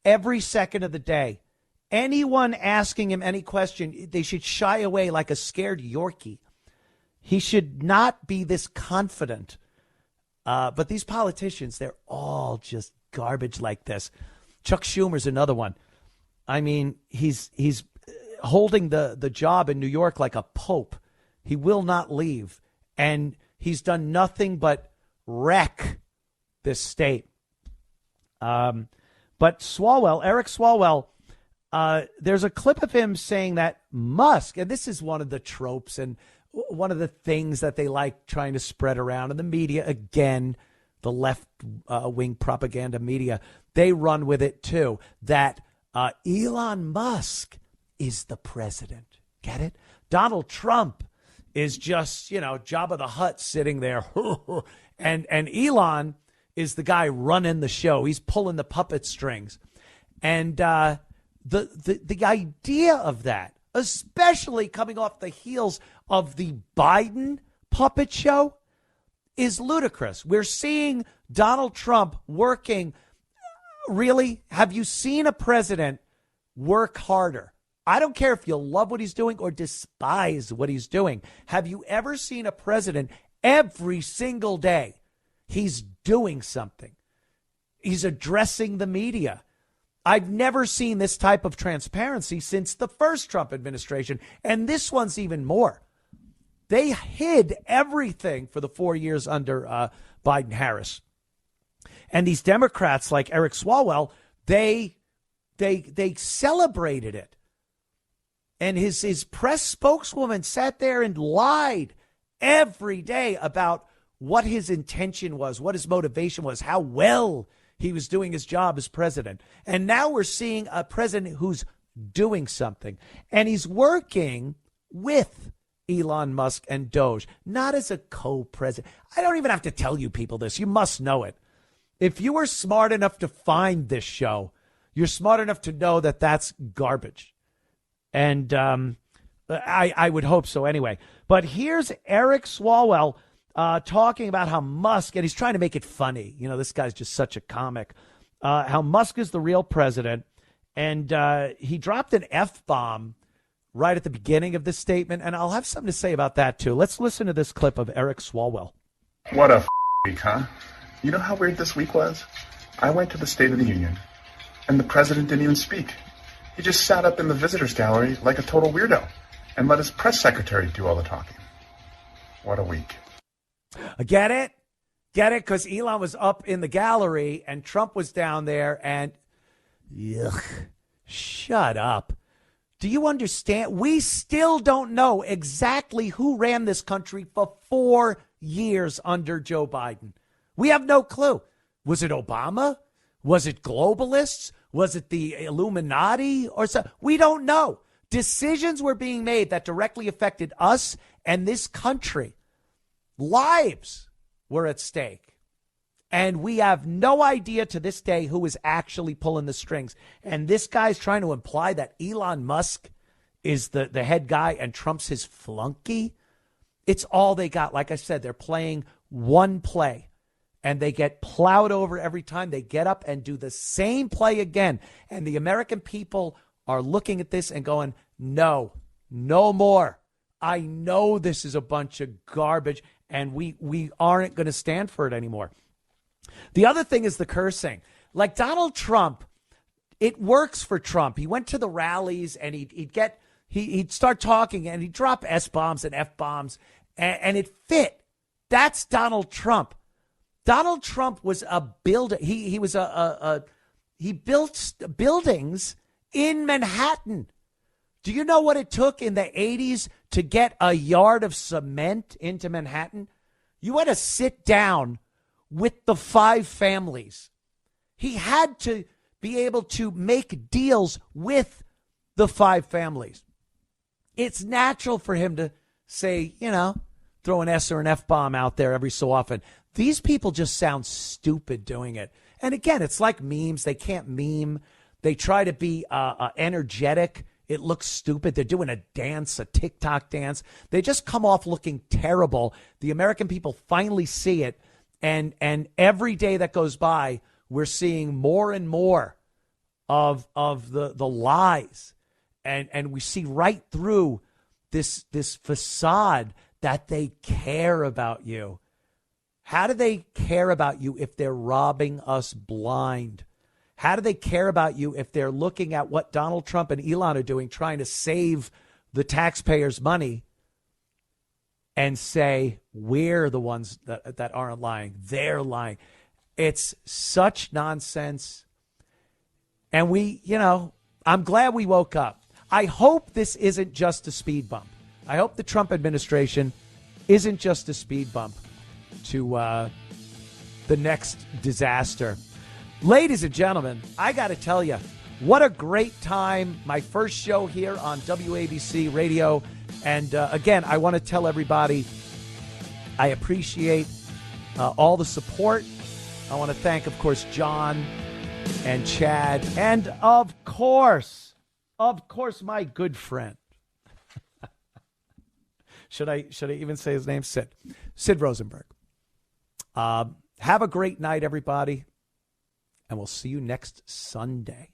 every second of the day. Anyone asking him any question, they should shy away like a scared Yorkie. He should not be this confident. But these politicians, they're all just garbage like this. Chuck Schumer's another one. I mean, he's holding the job in New York like a pope. He will not leave. And he's done nothing but wreck this state. But Swalwell, Eric Swalwell, there's a clip of him saying that Musk, and this is one of the tropes and one of the things that they like trying to spread around in the media, again, the left-wing propaganda media, they run with it too, that Elon Musk is the president. Get it? Donald Trump is just, Jabba the Hutt sitting there. and Elon is the guy running the show. He's pulling the puppet strings. And the idea of that, especially coming off the heels of the Biden puppet show, is ludicrous. We're seeing Donald Trump working. Really? Have you seen a president work harder? I don't care if you love what he's doing or despise what he's doing. Have you ever seen a president every single day? He's doing something. He's addressing the media. I've never seen this type of transparency since the first Trump administration, and this one's even more. They hid everything for the 4 years under Biden-Harris. And these Democrats like Eric Swalwell, they celebrated it. And his press spokeswoman sat there and lied every day about what his intention was, what his motivation was, how well he was doing his job as president. And now we're seeing a president who's doing something. And he's working with Elon Musk and Doge, not as a co-president. I don't even have to tell you people this. You must know it. If you were smart enough to find this show, you're smart enough to know that that's garbage. And I would hope so anyway. But here's Eric Swalwell talking about how Musk, and he's trying to make it funny. This guy's just such a comic. How Musk is the real president. And he dropped an F-bomb right at the beginning of this statement. And I'll have something to say about that, too. Let's listen to this clip of Eric Swalwell. What a week, huh? You know how weird this week was? I went to the State of the Union, and the president didn't even speak. He just sat up in the visitors gallery like a total weirdo and let his press secretary do all the talking. What a week. Get it? Get it? Because Elon was up in the gallery and Trump was down there and... Ugh, shut up. Do you understand? We still don't know exactly who ran this country for 4 years under Joe Biden. We have no clue. Was it Obama? Was it globalists? Was it the Illuminati or so? We don't know. Decisions were being made that directly affected us and this country. Lives were at stake. And we have no idea to this day who is actually pulling the strings. And this guy's trying to imply that Elon Musk is the head guy and Trump's his flunky. It's all they got. Like I said, they're playing one play. And they get plowed over every time they get up and do the same play again. And the American people are looking at this and going, no more. I know this is a bunch of garbage, and we aren't going to stand for it anymore. The other thing is the cursing. Like Donald Trump, it works for Trump. He went to the rallies and he'd get He'd start talking and he'd drop S-bombs and F-bombs, and it fit. That's Donald Trump. Donald Trump was a builder. He built buildings in Manhattan. Do you know what it took in the 80s to get a yard of cement into Manhattan? You had to sit down with the 5 families. He had to be able to make deals with the 5 families. It's natural for him to say, throw an S or an F-bomb out there every so often. These people just sound stupid doing it. And again, it's like memes. They can't meme. They try to be energetic. It looks stupid. They're doing a dance, a TikTok dance. They just come off looking terrible. The American people finally see it. And every day that goes by, we're seeing more and more of the lies. And we see right through this facade that they care about you. How do they care about you if they're robbing us blind? How do they care about you if they're looking at what Donald Trump and Elon are doing, trying to save the taxpayers' money, and say, we're the ones that aren't lying? They're lying. It's such nonsense. And I'm glad we woke up. I hope this isn't just a speed bump. I hope the Trump administration isn't just a speed bump to the next disaster. Ladies and gentlemen, I got to tell you, what a great time. My first show here on WABC Radio. And again, I want to tell everybody I appreciate all the support. I want to thank, of course, John and Chad. And of course, my good friend. Should I even say his name? Sid Rosenberg. Have a great night, everybody. And we'll see you next Sunday.